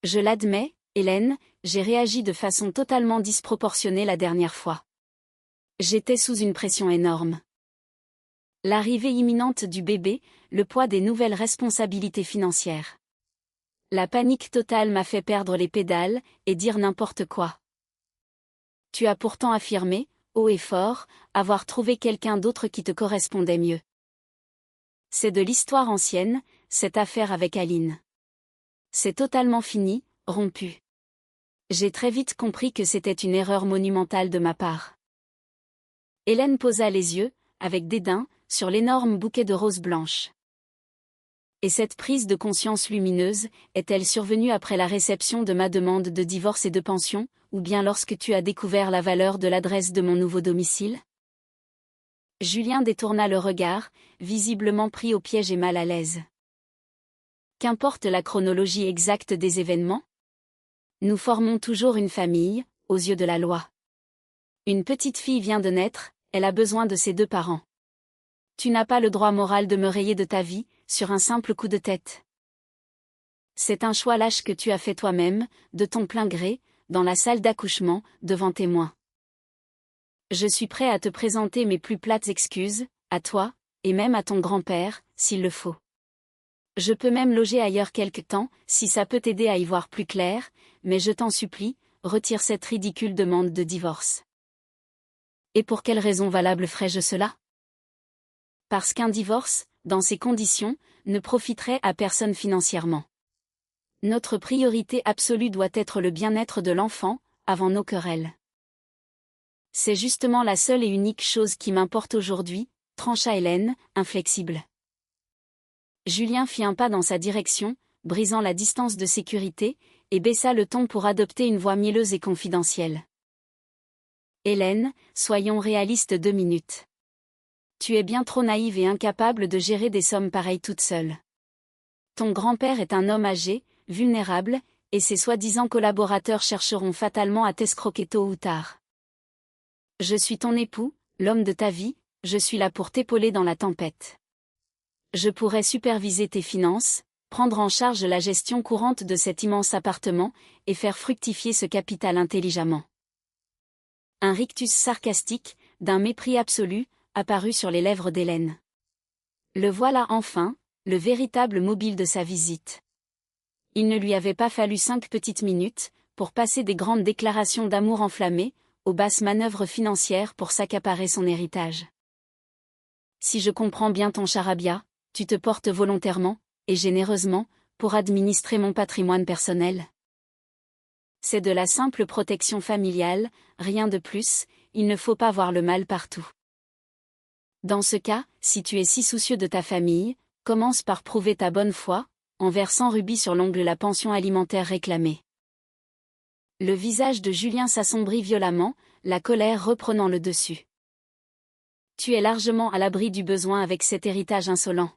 Je l'admets, Hélène, j'ai réagi de façon totalement disproportionnée la dernière fois. J'étais sous une pression énorme. L'arrivée imminente du bébé, le poids des nouvelles responsabilités financières. La panique totale m'a fait perdre les pédales, et dire n'importe quoi. Tu as pourtant affirmé, haut et fort, avoir trouvé quelqu'un d'autre qui te correspondait mieux. C'est de l'histoire ancienne, cette affaire avec Aline. C'est totalement fini, rompu. J'ai très vite compris que c'était une erreur monumentale de ma part. » Hélène posa les yeux, avec dédain, sur l'énorme bouquet de roses blanches. Et cette prise de conscience lumineuse, est-elle survenue après la réception de ma demande de divorce et de pension, ou bien lorsque tu as découvert la valeur de l'adresse de mon nouveau domicile? Julien détourna le regard, visiblement pris au piège et mal à l'aise. Qu'importe la chronologie exacte des événements? Nous formons toujours une famille, aux yeux de la loi. Une petite fille vient de naître, elle a besoin de ses deux parents. Tu n'as pas le droit moral de me rayer de ta vie, sur un simple coup de tête. C'est un choix lâche que tu as fait toi-même, de ton plein gré, dans la salle d'accouchement, devant témoins. Je suis prêt à te présenter mes plus plates excuses, à toi, et même à ton grand-père, s'il le faut. Je peux même loger ailleurs quelque temps, si ça peut t'aider à y voir plus clair, mais je t'en supplie, retire cette ridicule demande de divorce. Et pour quelle raison valable ferais-je cela? Parce qu'un divorce, dans ces conditions, ne profiterait à personne financièrement. Notre priorité absolue doit être le bien-être de l'enfant, avant nos querelles. C'est justement la seule et unique chose qui m'importe aujourd'hui, trancha Hélène, inflexible. Julien fit un pas dans sa direction, brisant la distance de sécurité, et baissa le ton pour adopter une voix mielleuse et confidentielle. Hélène, soyons réalistes 2 minutes. Tu es bien trop naïve et incapable de gérer des sommes pareilles toute seule. Ton grand-père est un homme âgé, vulnérable, et ses soi-disant collaborateurs chercheront fatalement à t'escroquer tôt ou tard. Je suis ton époux, l'homme de ta vie, je suis là pour t'épauler dans la tempête. Je pourrais superviser tes finances, prendre en charge la gestion courante de cet immense appartement, et faire fructifier ce capital intelligemment. Un rictus sarcastique, d'un mépris absolu, apparut sur les lèvres d'Hélène. Le voilà enfin, le véritable mobile de sa visite. Il ne lui avait pas fallu 5 petites minutes, pour passer des grandes déclarations d'amour enflammées, aux basses manœuvres financières pour s'accaparer son héritage. Si je comprends bien ton charabia, tu te portes volontairement, et généreusement, pour administrer mon patrimoine personnel. C'est de la simple protection familiale, rien de plus, il ne faut pas voir le mal partout. Dans ce cas, si tu es si soucieux de ta famille, commence par prouver ta bonne foi, en versant rubis sur l'ongle la pension alimentaire réclamée. Le visage de Julien s'assombrit violemment, la colère reprenant le dessus. Tu es largement à l'abri du besoin avec cet héritage insolent.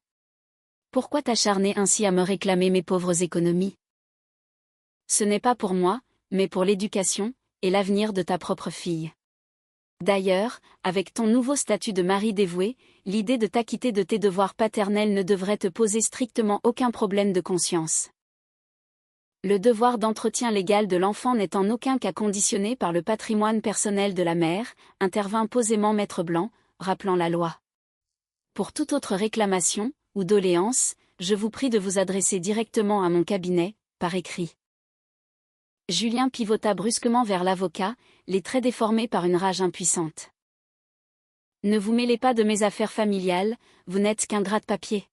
Pourquoi t'acharner ainsi à me réclamer mes pauvres économies? Ce n'est pas pour moi, mais pour l'éducation, et l'avenir de ta propre fille. D'ailleurs, avec ton nouveau statut de mari dévoué, l'idée de t'acquitter de tes devoirs paternels ne devrait te poser strictement aucun problème de conscience. Le devoir d'entretien légal de l'enfant n'est en aucun cas conditionné par le patrimoine personnel de la mère, intervint posément Maître Blanc, rappelant la loi. Pour toute autre réclamation, ou doléance, je vous prie de vous adresser directement à mon cabinet, par écrit. Julien pivota brusquement vers l'avocat, les traits déformés par une rage impuissante. Ne vous mêlez pas de mes affaires familiales, vous n'êtes qu'un gratte-papier.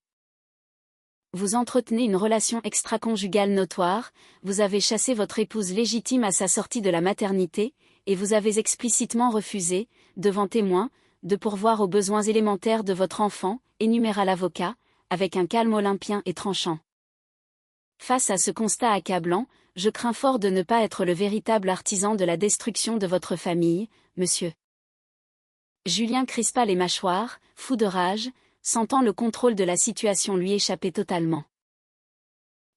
Vous entretenez une relation extra-conjugale notoire, vous avez chassé votre épouse légitime à sa sortie de la maternité, et vous avez explicitement refusé, devant témoins, de pourvoir aux besoins élémentaires de votre enfant, énuméra l'avocat, avec un calme olympien et tranchant. Face à ce constat accablant, je crains fort de ne pas être le véritable artisan de la destruction de votre famille, monsieur. Julien crispa les mâchoires, fou de rage, sentant le contrôle de la situation lui échapper totalement.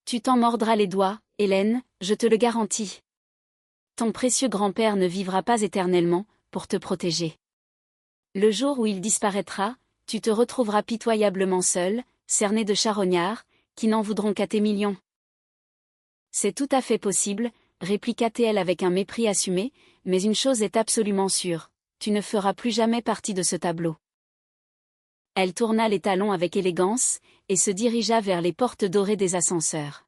Tu t'en mordras les doigts, Hélène, je te le garantis. Ton précieux grand-père ne vivra pas éternellement, pour te protéger. Le jour où il disparaîtra, tu te retrouveras pitoyablement seul, cerné de charognards, qui n'en voudront qu'à tes millions. C'est tout à fait possible, répliqua-t-elle avec un mépris assumé, mais une chose est absolument sûre, tu ne feras plus jamais partie de ce tableau. Elle tourna les talons avec élégance, et se dirigea vers les portes dorées des ascenseurs.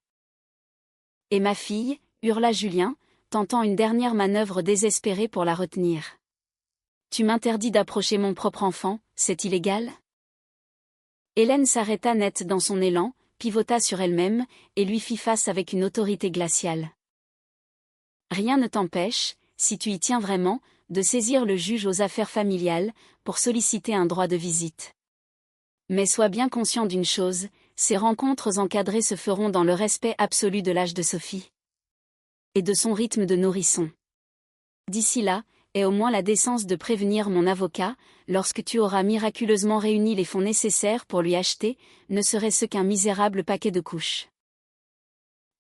Et ma fille, hurla Julien, tentant une dernière manœuvre désespérée pour la retenir. Tu m'interdis d'approcher mon propre enfant, c'est illégal? Hélène s'arrêta net dans son élan, pivota sur elle-même, et lui fit face avec une autorité glaciale. Rien ne t'empêche, si tu y tiens vraiment, de saisir le juge aux affaires familiales, pour solliciter un droit de visite. Mais sois bien conscient d'une chose, ces rencontres encadrées se feront dans le respect absolu de l'âge de Sophie et de son rythme de nourrisson. D'ici là, aie au moins la décence de prévenir mon avocat, lorsque tu auras miraculeusement réuni les fonds nécessaires pour lui acheter, ne serait-ce qu'un misérable paquet de couches.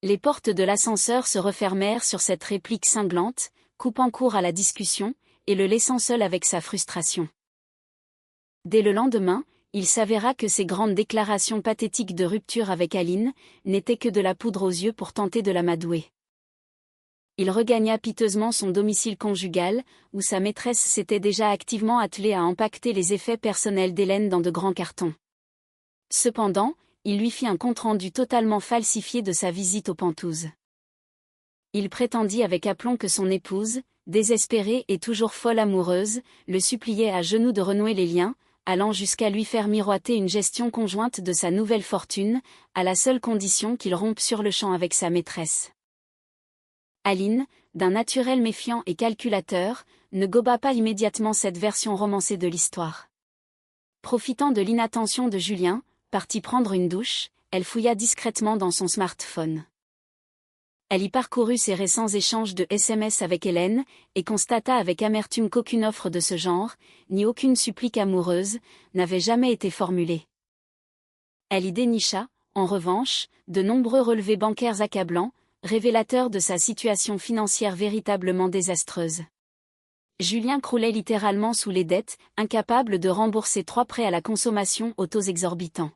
Les portes de l'ascenseur se refermèrent sur cette réplique cinglante, coupant court à la discussion, et le laissant seul avec sa frustration. Dès le lendemain, il s'avéra que ces grandes déclarations pathétiques de rupture avec Aline n'étaient que de la poudre aux yeux pour tenter de l'amadouer. Il regagna piteusement son domicile conjugal, où sa maîtresse s'était déjà activement attelée à empaqueter les effets personnels d'Hélène dans de grands cartons. Cependant, il lui fit un compte-rendu totalement falsifié de sa visite aux Pentouzes. Il prétendit avec aplomb que son épouse, désespérée et toujours folle amoureuse, le suppliait à genoux de renouer les liens, allant jusqu'à lui faire miroiter une gestion conjointe de sa nouvelle fortune, à la seule condition qu'il rompe sur-le-champ avec sa maîtresse. Aline, d'un naturel méfiant et calculateur, ne goba pas immédiatement cette version romancée de l'histoire. Profitant de l'inattention de Julien, partie prendre une douche, elle fouilla discrètement dans son smartphone. Elle y parcourut ses récents échanges de SMS avec Hélène, et constata avec amertume qu'aucune offre de ce genre, ni aucune supplique amoureuse, n'avait jamais été formulée. Elle y dénicha, en revanche, de nombreux relevés bancaires accablants, révélateurs de sa situation financière véritablement désastreuse. Julien croulait littéralement sous les dettes, incapable de rembourser 3 prêts à la consommation aux taux exorbitants.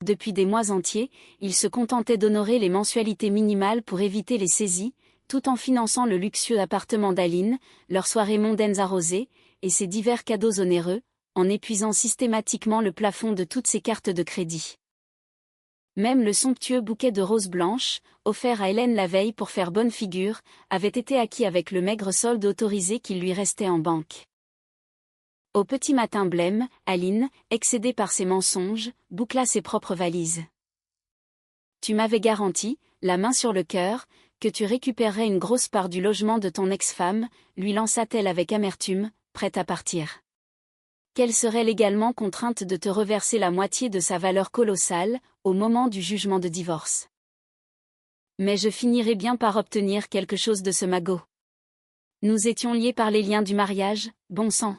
Depuis des mois entiers, il se contentait d'honorer les mensualités minimales pour éviter les saisies, tout en finançant le luxueux appartement d'Aline, leurs soirées mondaines arrosées, et ses divers cadeaux onéreux, en épuisant systématiquement le plafond de toutes ses cartes de crédit. Même le somptueux bouquet de roses blanches, offert à Hélène la veille pour faire bonne figure, avait été acquis avec le maigre solde autorisé qu'il lui restait en banque. Au petit matin blême, Aline, excédée par ses mensonges, boucla ses propres valises. « Tu m'avais garanti, la main sur le cœur, que tu récupérerais une grosse part du logement de ton ex-femme, lui lança-t-elle avec amertume, prête à partir. Qu'elle serait légalement contrainte de te reverser la moitié de sa valeur colossale, au moment du jugement de divorce. Mais je finirai bien par obtenir quelque chose de ce magot. Nous étions liés par les liens du mariage, bon sang.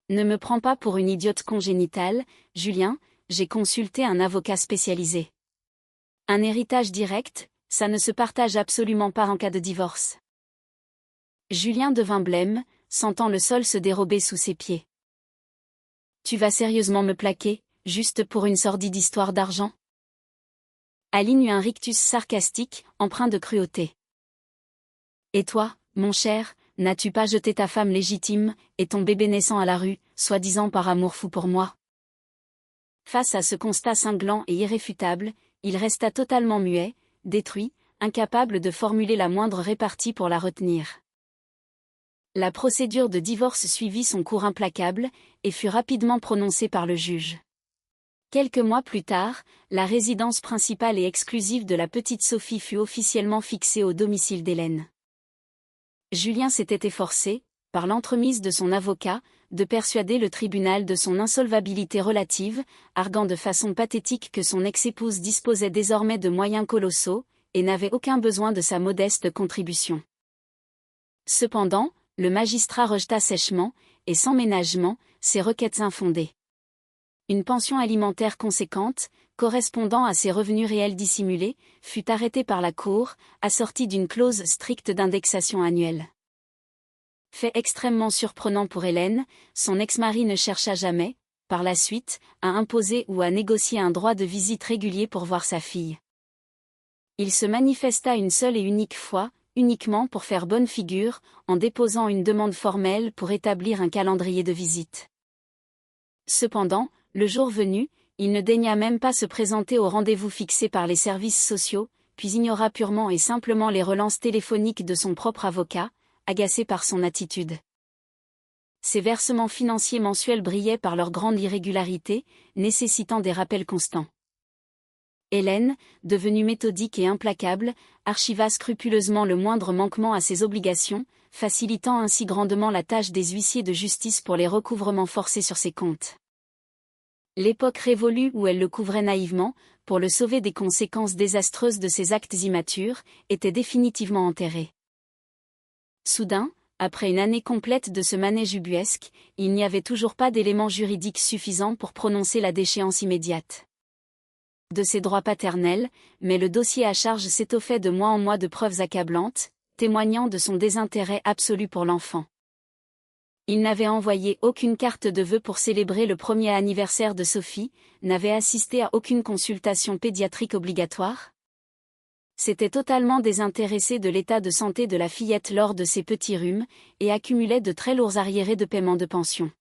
Ne me prends pas pour une idiote congénitale, Julien, j'ai consulté un avocat spécialisé. Un héritage direct, ça ne se partage absolument pas en cas de divorce. » Julien devint blême, sentant le sol se dérober sous ses pieds. « Tu vas sérieusement me plaquer, juste pour une sordide histoire d'argent ?» Aline eut un rictus sarcastique, empreint de cruauté. « Et toi, mon cher, n'as-tu pas jeté ta femme légitime, et ton bébé naissant à la rue, soi-disant par amour fou pour moi ?» Face à ce constat cinglant et irréfutable, il resta totalement muet, détruit, incapable de formuler la moindre répartie pour la retenir. La procédure de divorce suivit son cours implacable, et fut rapidement prononcée par le juge. Quelques mois plus tard, la résidence principale et exclusive de la petite Sophie fut officiellement fixée au domicile d'Hélène. Julien s'était efforcé, par l'entremise de son avocat, de persuader le tribunal de son insolvabilité relative, arguant de façon pathétique que son ex-épouse disposait désormais de moyens colossaux, et n'avait aucun besoin de sa modeste contribution. Cependant, le magistrat rejeta sèchement, et sans ménagement, ces requêtes infondées. Une pension alimentaire conséquente, correspondant à ses revenus réels dissimulés, fut arrêtée par la Cour, assortie d'une clause stricte d'indexation annuelle. Fait extrêmement surprenant pour Hélène, son ex-mari ne chercha jamais, par la suite, à imposer ou à négocier un droit de visite régulier pour voir sa fille. Il se manifesta une seule et unique fois, uniquement pour faire bonne figure, en déposant une demande formelle pour établir un calendrier de visite. Cependant, le jour venu, il ne daigna même pas se présenter au rendez-vous fixé par les services sociaux, puis ignora purement et simplement les relances téléphoniques de son propre avocat, agacé par son attitude. Ses versements financiers mensuels brillaient par leur grande irrégularité, nécessitant des rappels constants. Hélène, devenue méthodique et implacable, archiva scrupuleusement le moindre manquement à ses obligations, facilitant ainsi grandement la tâche des huissiers de justice pour les recouvrements forcés sur ses comptes. L'époque révolue où elle le couvrait naïvement, pour le sauver des conséquences désastreuses de ses actes immatures, était définitivement enterrée. Soudain, après une année complète de ce manège ubuesque, il n'y avait toujours pas d'éléments juridiques suffisants pour prononcer la déchéance immédiate de ses droits paternels, mais le dossier à charge s'étoffait de mois en mois de preuves accablantes, témoignant de son désintérêt absolu pour l'enfant. Il n'avait envoyé aucune carte de vœux pour célébrer le premier anniversaire de Sophie, n'avait assisté à aucune consultation pédiatrique obligatoire. S'était totalement désintéressé de l'état de santé de la fillette lors de ses petits rhumes, et accumulait de très lourds arriérés de paiement de pension.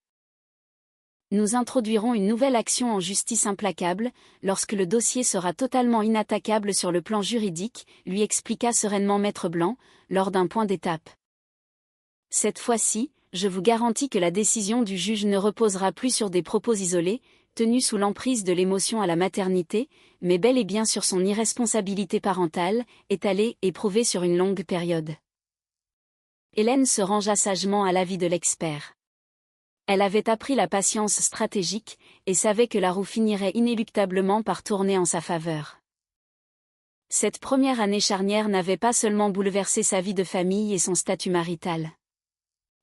Nous introduirons une nouvelle action en justice implacable, lorsque le dossier sera totalement inattaquable sur le plan juridique, lui expliqua sereinement Maître Blanc, lors d'un point d'étape. Cette fois-ci, je vous garantis que la décision du juge ne reposera plus sur des propos isolés, tenus sous l'emprise de l'émotion à la maternité, mais bel et bien sur son irresponsabilité parentale, étalée et prouvée sur une longue période. Hélène se rangea sagement à l'avis de l'expert. Elle avait appris la patience stratégique, et savait que la roue finirait inéluctablement par tourner en sa faveur. Cette première année charnière n'avait pas seulement bouleversé sa vie de famille et son statut marital.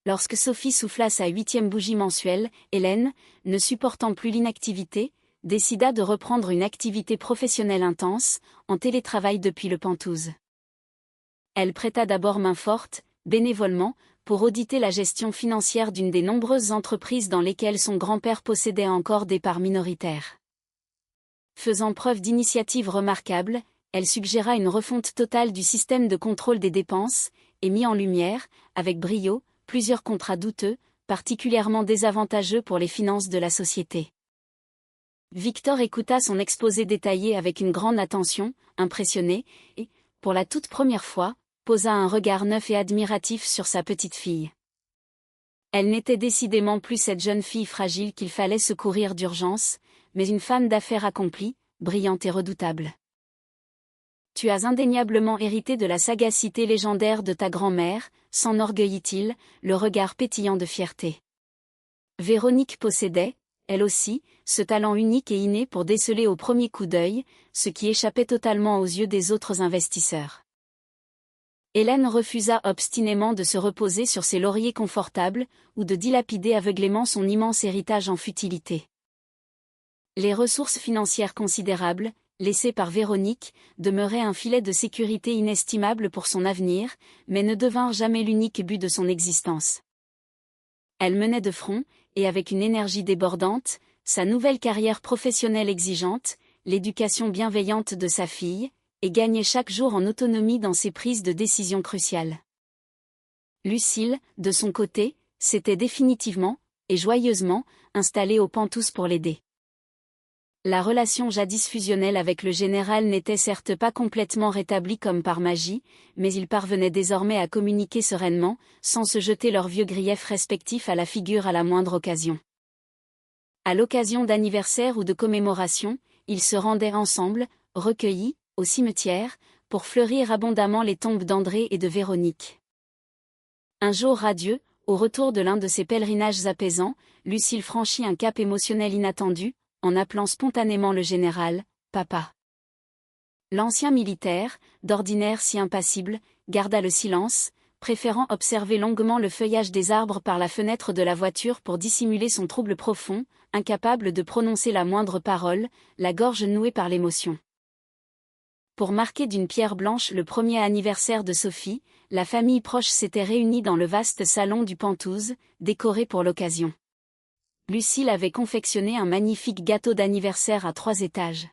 Lorsque Sophie souffla sa 8e bougie mensuelle, Hélène, ne supportant plus l'inactivité, décida de reprendre une activité professionnelle intense, en télétravail depuis le Penthouse. Elle prêta d'abord main forte, bénévolement, pour auditer la gestion financière d'une des nombreuses entreprises dans lesquelles son grand-père possédait encore des parts minoritaires. Faisant preuve d'initiative remarquable, elle suggéra une refonte totale du système de contrôle des dépenses, et mit en lumière, avec brio, plusieurs contrats douteux, particulièrement désavantageux pour les finances de la société. Victor écouta son exposé détaillé avec une grande attention, impressionné, et, pour la toute première fois, posa un regard neuf et admiratif sur sa petite fille. Elle n'était décidément plus cette jeune fille fragile qu'il fallait secourir d'urgence, mais une femme d'affaires accomplie, brillante et redoutable. Tu as indéniablement hérité de la sagacité légendaire de ta grand-mère, s'enorgueillit-il, le regard pétillant de fierté. Véronique possédait, elle aussi, ce talent unique et inné pour déceler au premier coup d'œil, ce qui échappait totalement aux yeux des autres investisseurs. Hélène refusa obstinément de se reposer sur ses lauriers confortables, ou de dilapider aveuglément son immense héritage en futilité. Les ressources financières considérables, laissées par Véronique, demeuraient un filet de sécurité inestimable pour son avenir, mais ne devinrent jamais l'unique but de son existence. Elle menait de front, et avec une énergie débordante, sa nouvelle carrière professionnelle exigeante, l'éducation bienveillante de sa fille, et gagnait chaque jour en autonomie dans ses prises de décision cruciales. Lucille, de son côté, s'était définitivement, et joyeusement, installée au Penthouse pour l'aider. La relation jadis fusionnelle avec le général n'était certes pas complètement rétablie comme par magie, mais ils parvenaient désormais à communiquer sereinement, sans se jeter leurs vieux griefs respectifs à la figure à la moindre occasion. À l'occasion d'anniversaires ou de commémorations, ils se rendaient ensemble, recueillis, au cimetière, pour fleurir abondamment les tombes d'André et de Véronique. Un jour radieux, au retour de l'un de ces pèlerinages apaisants, Lucille franchit un cap émotionnel inattendu, en appelant spontanément le général « Papa ». L'ancien militaire, d'ordinaire si impassible, garda le silence, préférant observer longuement le feuillage des arbres par la fenêtre de la voiture pour dissimuler son trouble profond, incapable de prononcer la moindre parole, la gorge nouée par l'émotion. Pour marquer d'une pierre blanche le premier anniversaire de Sophie, la famille proche s'était réunie dans le vaste salon du Penthouse, décoré pour l'occasion. Lucille avait confectionné un magnifique gâteau d'anniversaire à 3 étages.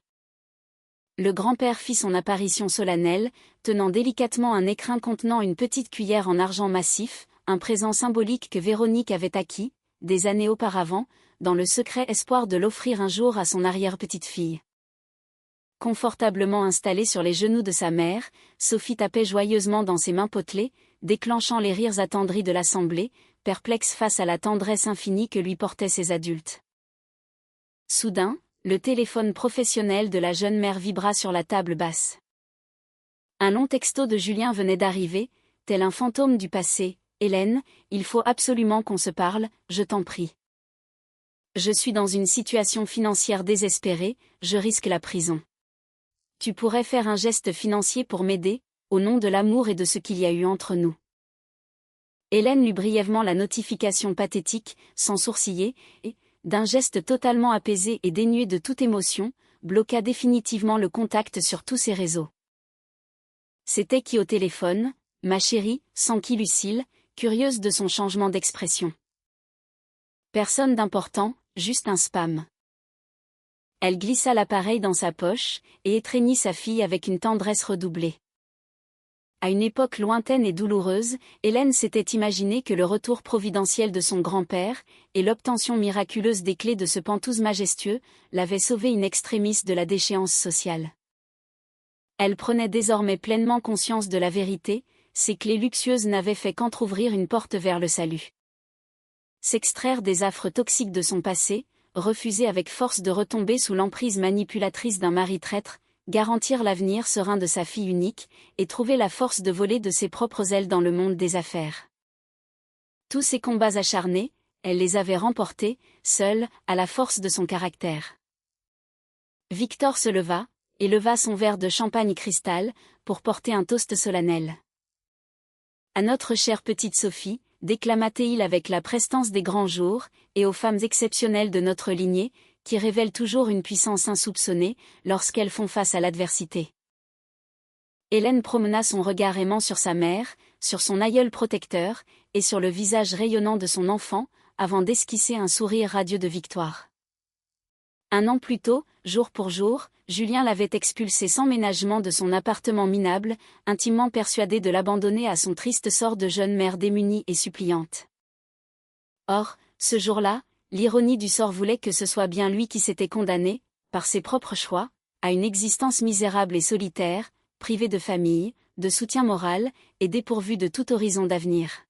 Le grand-père fit son apparition solennelle, tenant délicatement un écrin contenant une petite cuillère en argent massif, un présent symbolique que Véronique avait acquis, des années auparavant, dans le secret espoir de l'offrir un jour à son arrière-petite-fille. Confortablement installée sur les genoux de sa mère, Sophie tapait joyeusement dans ses mains potelées, déclenchant les rires attendris de l'assemblée, perplexe face à la tendresse infinie que lui portaient ses adultes. Soudain, le téléphone professionnel de la jeune mère vibra sur la table basse. Un long texto de Julien venait d'arriver, tel un fantôme du passé. « Hélène, il faut absolument qu'on se parle, je t'en prie. » Je suis dans une situation financière désespérée, je risque la prison. Tu pourrais faire un geste financier pour m'aider, au nom de l'amour et de ce qu'il y a eu entre nous. Hélène lut brièvement la notification pathétique, sans sourciller, et, d'un geste totalement apaisé et dénué de toute émotion, bloqua définitivement le contact sur tous ses réseaux. C'était qui au téléphone, ma chérie, s'enquit Lucille, curieuse de son changement d'expression. Personne d'important, juste un spam. Elle glissa l'appareil dans sa poche, et étreignit sa fille avec une tendresse redoublée. À une époque lointaine et douloureuse, Hélène s'était imaginé que le retour providentiel de son grand-père, et l'obtention miraculeuse des clés de ce pantouse majestueux, l'avaient sauvée in extremis de la déchéance sociale. Elle prenait désormais pleinement conscience de la vérité, ces clés luxueuses n'avaient fait qu'entr'ouvrir une porte vers le salut. S'extraire des affres toxiques de son passé, refuser avec force de retomber sous l'emprise manipulatrice d'un mari traître, garantir l'avenir serein de sa fille unique, et trouver la force de voler de ses propres ailes dans le monde des affaires. Tous ces combats acharnés, elle les avait remportés, seule, à la force de son caractère. Victor se leva, et leva son verre de champagne cristal, pour porter un toast solennel. À notre chère petite Sophie, déclama-t-il avec la prestance des grands jours, et aux femmes exceptionnelles de notre lignée, qui révèlent toujours une puissance insoupçonnée, lorsqu'elles font face à l'adversité. Hélène promena son regard aimant sur sa mère, sur son aïeul protecteur, et sur le visage rayonnant de son enfant, avant d'esquisser un sourire radieux de victoire. Un an plus tôt, jour pour jour, Julien l'avait expulsée sans ménagement de son appartement minable, intimement persuadé de l'abandonner à son triste sort de jeune mère démunie et suppliante. Or, ce jour-là, l'ironie du sort voulait que ce soit bien lui qui s'était condamné, par ses propres choix, à une existence misérable et solitaire, privé de famille, de soutien moral, et dépourvu de tout horizon d'avenir.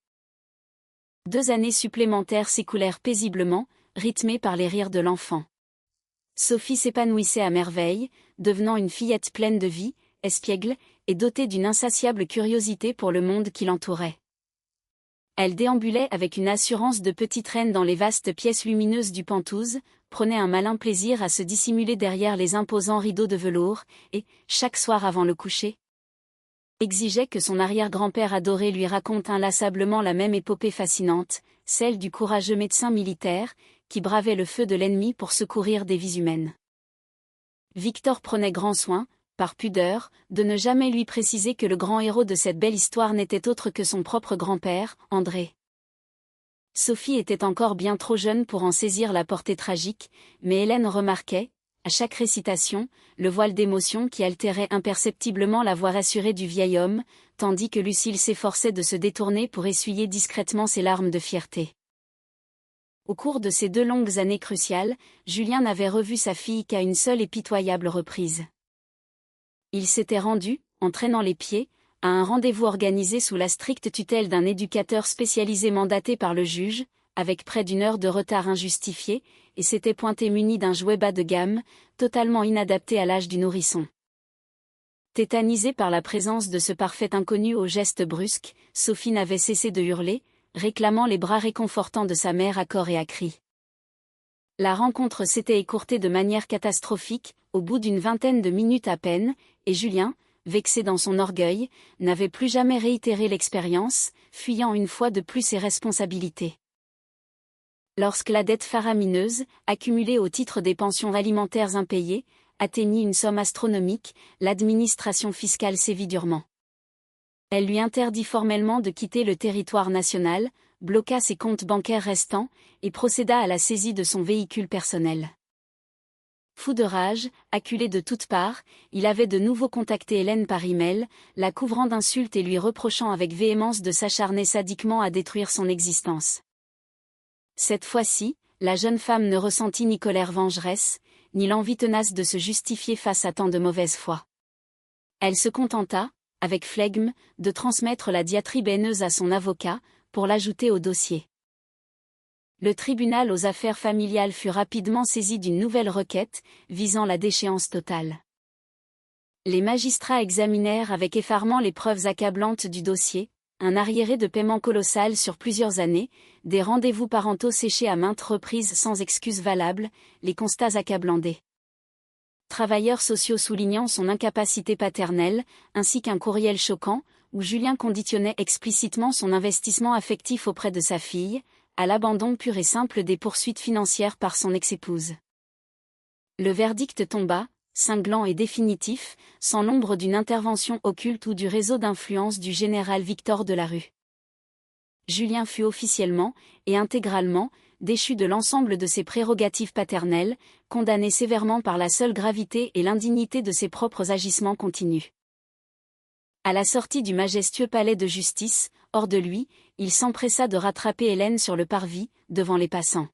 2 années supplémentaires s'écoulèrent paisiblement, rythmées par les rires de l'enfant. Sophie s'épanouissait à merveille, devenant une fillette pleine de vie, espiègle, et dotée d'une insatiable curiosité pour le monde qui l'entourait. Elle déambulait avec une assurance de petite reine dans les vastes pièces lumineuses du Penthouse, prenait un malin plaisir à se dissimuler derrière les imposants rideaux de velours, et, chaque soir avant le coucher, exigeait que son arrière-grand-père adoré lui raconte inlassablement la même épopée fascinante, celle du courageux médecin militaire, qui bravait le feu de l'ennemi pour secourir des vies humaines. Victor prenait grand soin, par pudeur, de ne jamais lui préciser que le grand héros de cette belle histoire n'était autre que son propre grand-père, André. Sophie était encore bien trop jeune pour en saisir la portée tragique, mais Hélène remarquait, à chaque récitation, le voile d'émotion qui altérait imperceptiblement la voix rassurée du vieil homme, tandis que Lucille s'efforçait de se détourner pour essuyer discrètement ses larmes de fierté. Au cours de ces 2 longues années cruciales, Julien n'avait revu sa fille qu'à une seule et pitoyable reprise. Il s'était rendu, en traînant les pieds, à un rendez-vous organisé sous la stricte tutelle d'un éducateur spécialisé mandaté par le juge, avec près d'1 heure de retard injustifié, et s'était pointé muni d'un jouet bas de gamme, totalement inadapté à l'âge du nourrisson. Tétanisée par la présence de ce parfait inconnu aux gestes brusques, Sophie n'avait cessé de hurler, réclamant les bras réconfortants de sa mère à corps et à cri. La rencontre s'était écourtée de manière catastrophique, au bout d'une 20aine de minutes à peine, et Julien, vexé dans son orgueil, n'avait plus jamais réitéré l'expérience, fuyant une fois de plus ses responsabilités. Lorsque la dette faramineuse, accumulée au titre des pensions alimentaires impayées, atteignit une somme astronomique, l'administration fiscale sévit durement. Elle lui interdit formellement de quitter le territoire national, bloqua ses comptes bancaires restants, et procéda à la saisie de son véhicule personnel. Fou de rage, acculé de toutes parts, il avait de nouveau contacté Hélène par email, la couvrant d'insultes et lui reprochant avec véhémence de s'acharner sadiquement à détruire son existence. Cette fois-ci, la jeune femme ne ressentit ni colère vengeresse, ni l'envie tenace de se justifier face à tant de mauvaise foi. Elle se contenta, avec flegme, de transmettre la diatribe haineuse à son avocat, pour l'ajouter au dossier. Le tribunal aux affaires familiales fut rapidement saisi d'une nouvelle requête, visant la déchéance totale. Les magistrats examinèrent avec effarement les preuves accablantes du dossier, un arriéré de paiement colossal sur plusieurs années, des rendez-vous parentaux séchés à maintes reprises sans excuses valables, les constats accablants des travailleurs sociaux soulignant son incapacité paternelle, ainsi qu'un courriel choquant, où Julien conditionnait explicitement son investissement affectif auprès de sa fille, à l'abandon pur et simple des poursuites financières par son ex-épouse. Le verdict tomba, cinglant et définitif, sans l'ombre d'une intervention occulte ou du réseau d'influence du général Victor Delarue. Julien fut officiellement, et intégralement, déchu de l'ensemble de ses prérogatives paternelles, condamné sévèrement par la seule gravité et l'indignité de ses propres agissements continus. À la sortie du majestueux palais de justice, hors de lui, il s'empressa de rattraper Hélène sur le parvis, devant les passants.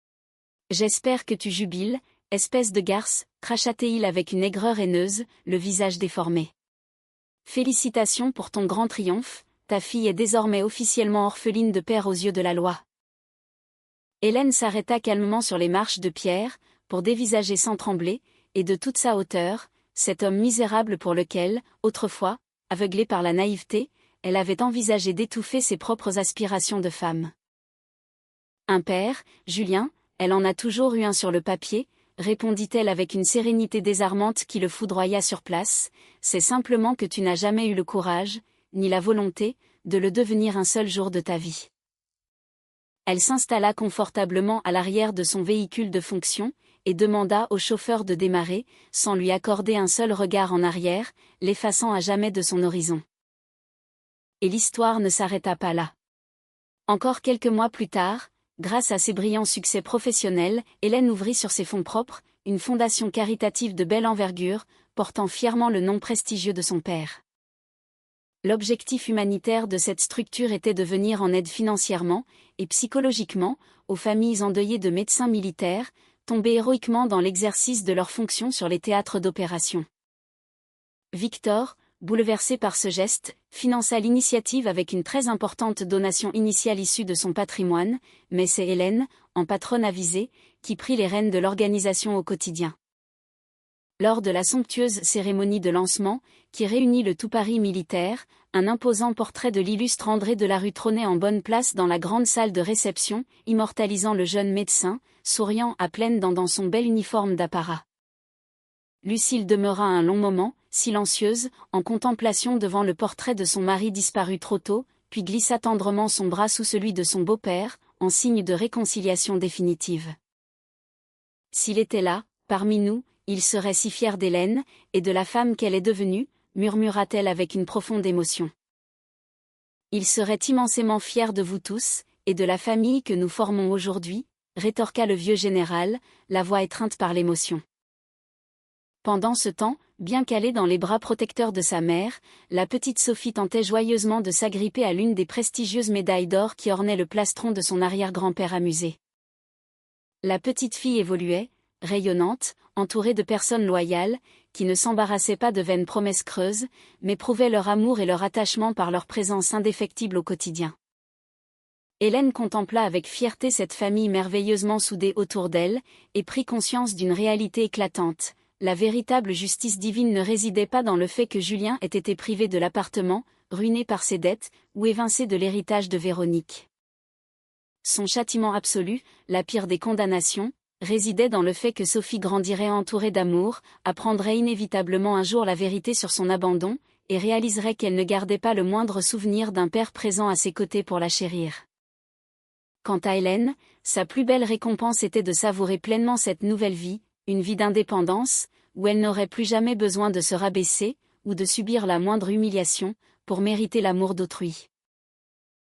« J'espère que tu jubiles, espèce de garce », cracha-t-il avec une aigreur haineuse, le visage déformé. « Félicitations pour ton grand triomphe, ta fille est désormais officiellement orpheline de père aux yeux de la loi. » Hélène s'arrêta calmement sur les marches de pierre, pour dévisager sans trembler, et de toute sa hauteur, cet homme misérable pour lequel, autrefois, aveuglée par la naïveté, elle avait envisagé d'étouffer ses propres aspirations de femme. Un père, Julien, elle en a toujours eu un sur le papier, répondit-elle avec une sérénité désarmante qui le foudroya sur place, c'est simplement que tu n'as jamais eu le courage, ni la volonté, de le devenir un seul jour de ta vie. Elle s'installa confortablement à l'arrière de son véhicule de fonction, et demanda au chauffeur de démarrer, sans lui accorder un seul regard en arrière, l'effaçant à jamais de son horizon. Et l'histoire ne s'arrêta pas là. Encore quelques mois plus tard, grâce à ses brillants succès professionnels, Hélène ouvrit sur ses fonds propres, une fondation caritative de belle envergure, portant fièrement le nom prestigieux de son père. L'objectif humanitaire de cette structure était de venir en aide financièrement, et psychologiquement, aux familles endeuillées de médecins militaires, tombés héroïquement dans l'exercice de leurs fonctions sur les théâtres d'opération. Victor, bouleversé par ce geste, finança l'initiative avec une très importante donation initiale issue de son patrimoine, mais c'est Hélène, en patronne avisée, qui prit les rênes de l'organisation au quotidien. Lors de la somptueuse cérémonie de lancement, qui réunit le tout Paris militaire, un imposant portrait de l'illustre André Delarue trônait en bonne place dans la grande salle de réception, immortalisant le jeune médecin, souriant à pleines dents dans son bel uniforme d'apparat. Lucile demeura un long moment, silencieuse, en contemplation devant le portrait de son mari disparu trop tôt, puis glissa tendrement son bras sous celui de son beau-père, en signe de réconciliation définitive. S'il était là, parmi nous, il serait si fier d'Hélène, et de la femme qu'elle est devenue, murmura-t-elle avec une profonde émotion. Il serait immensément fier de vous tous, et de la famille que nous formons aujourd'hui, rétorqua le vieux général, la voix étreinte par l'émotion. Pendant ce temps, bien calée dans les bras protecteurs de sa mère, la petite Sophie tentait joyeusement de s'agripper à l'une des prestigieuses médailles d'or qui ornaient le plastron de son arrière-grand-père amusé. La petite fille évoluait, rayonnante, entourée de personnes loyales, qui ne s'embarrassaient pas de vaines promesses creuses, mais prouvaient leur amour et leur attachement par leur présence indéfectible au quotidien. Hélène contempla avec fierté cette famille merveilleusement soudée autour d'elle, et prit conscience d'une réalité éclatante. La véritable justice divine ne résidait pas dans le fait que Julien ait été privé de l'appartement, ruiné par ses dettes, ou évincé de l'héritage de Véronique. Son châtiment absolu, la pire des condamnations, résidait dans le fait que Sophie grandirait entourée d'amour, apprendrait inévitablement un jour la vérité sur son abandon, et réaliserait qu'elle ne gardait pas le moindre souvenir d'un père présent à ses côtés pour la chérir. Quant à Hélène, sa plus belle récompense était de savourer pleinement cette nouvelle vie, une vie d'indépendance, où elle n'aurait plus jamais besoin de se rabaisser, ou de subir la moindre humiliation, pour mériter l'amour d'autrui.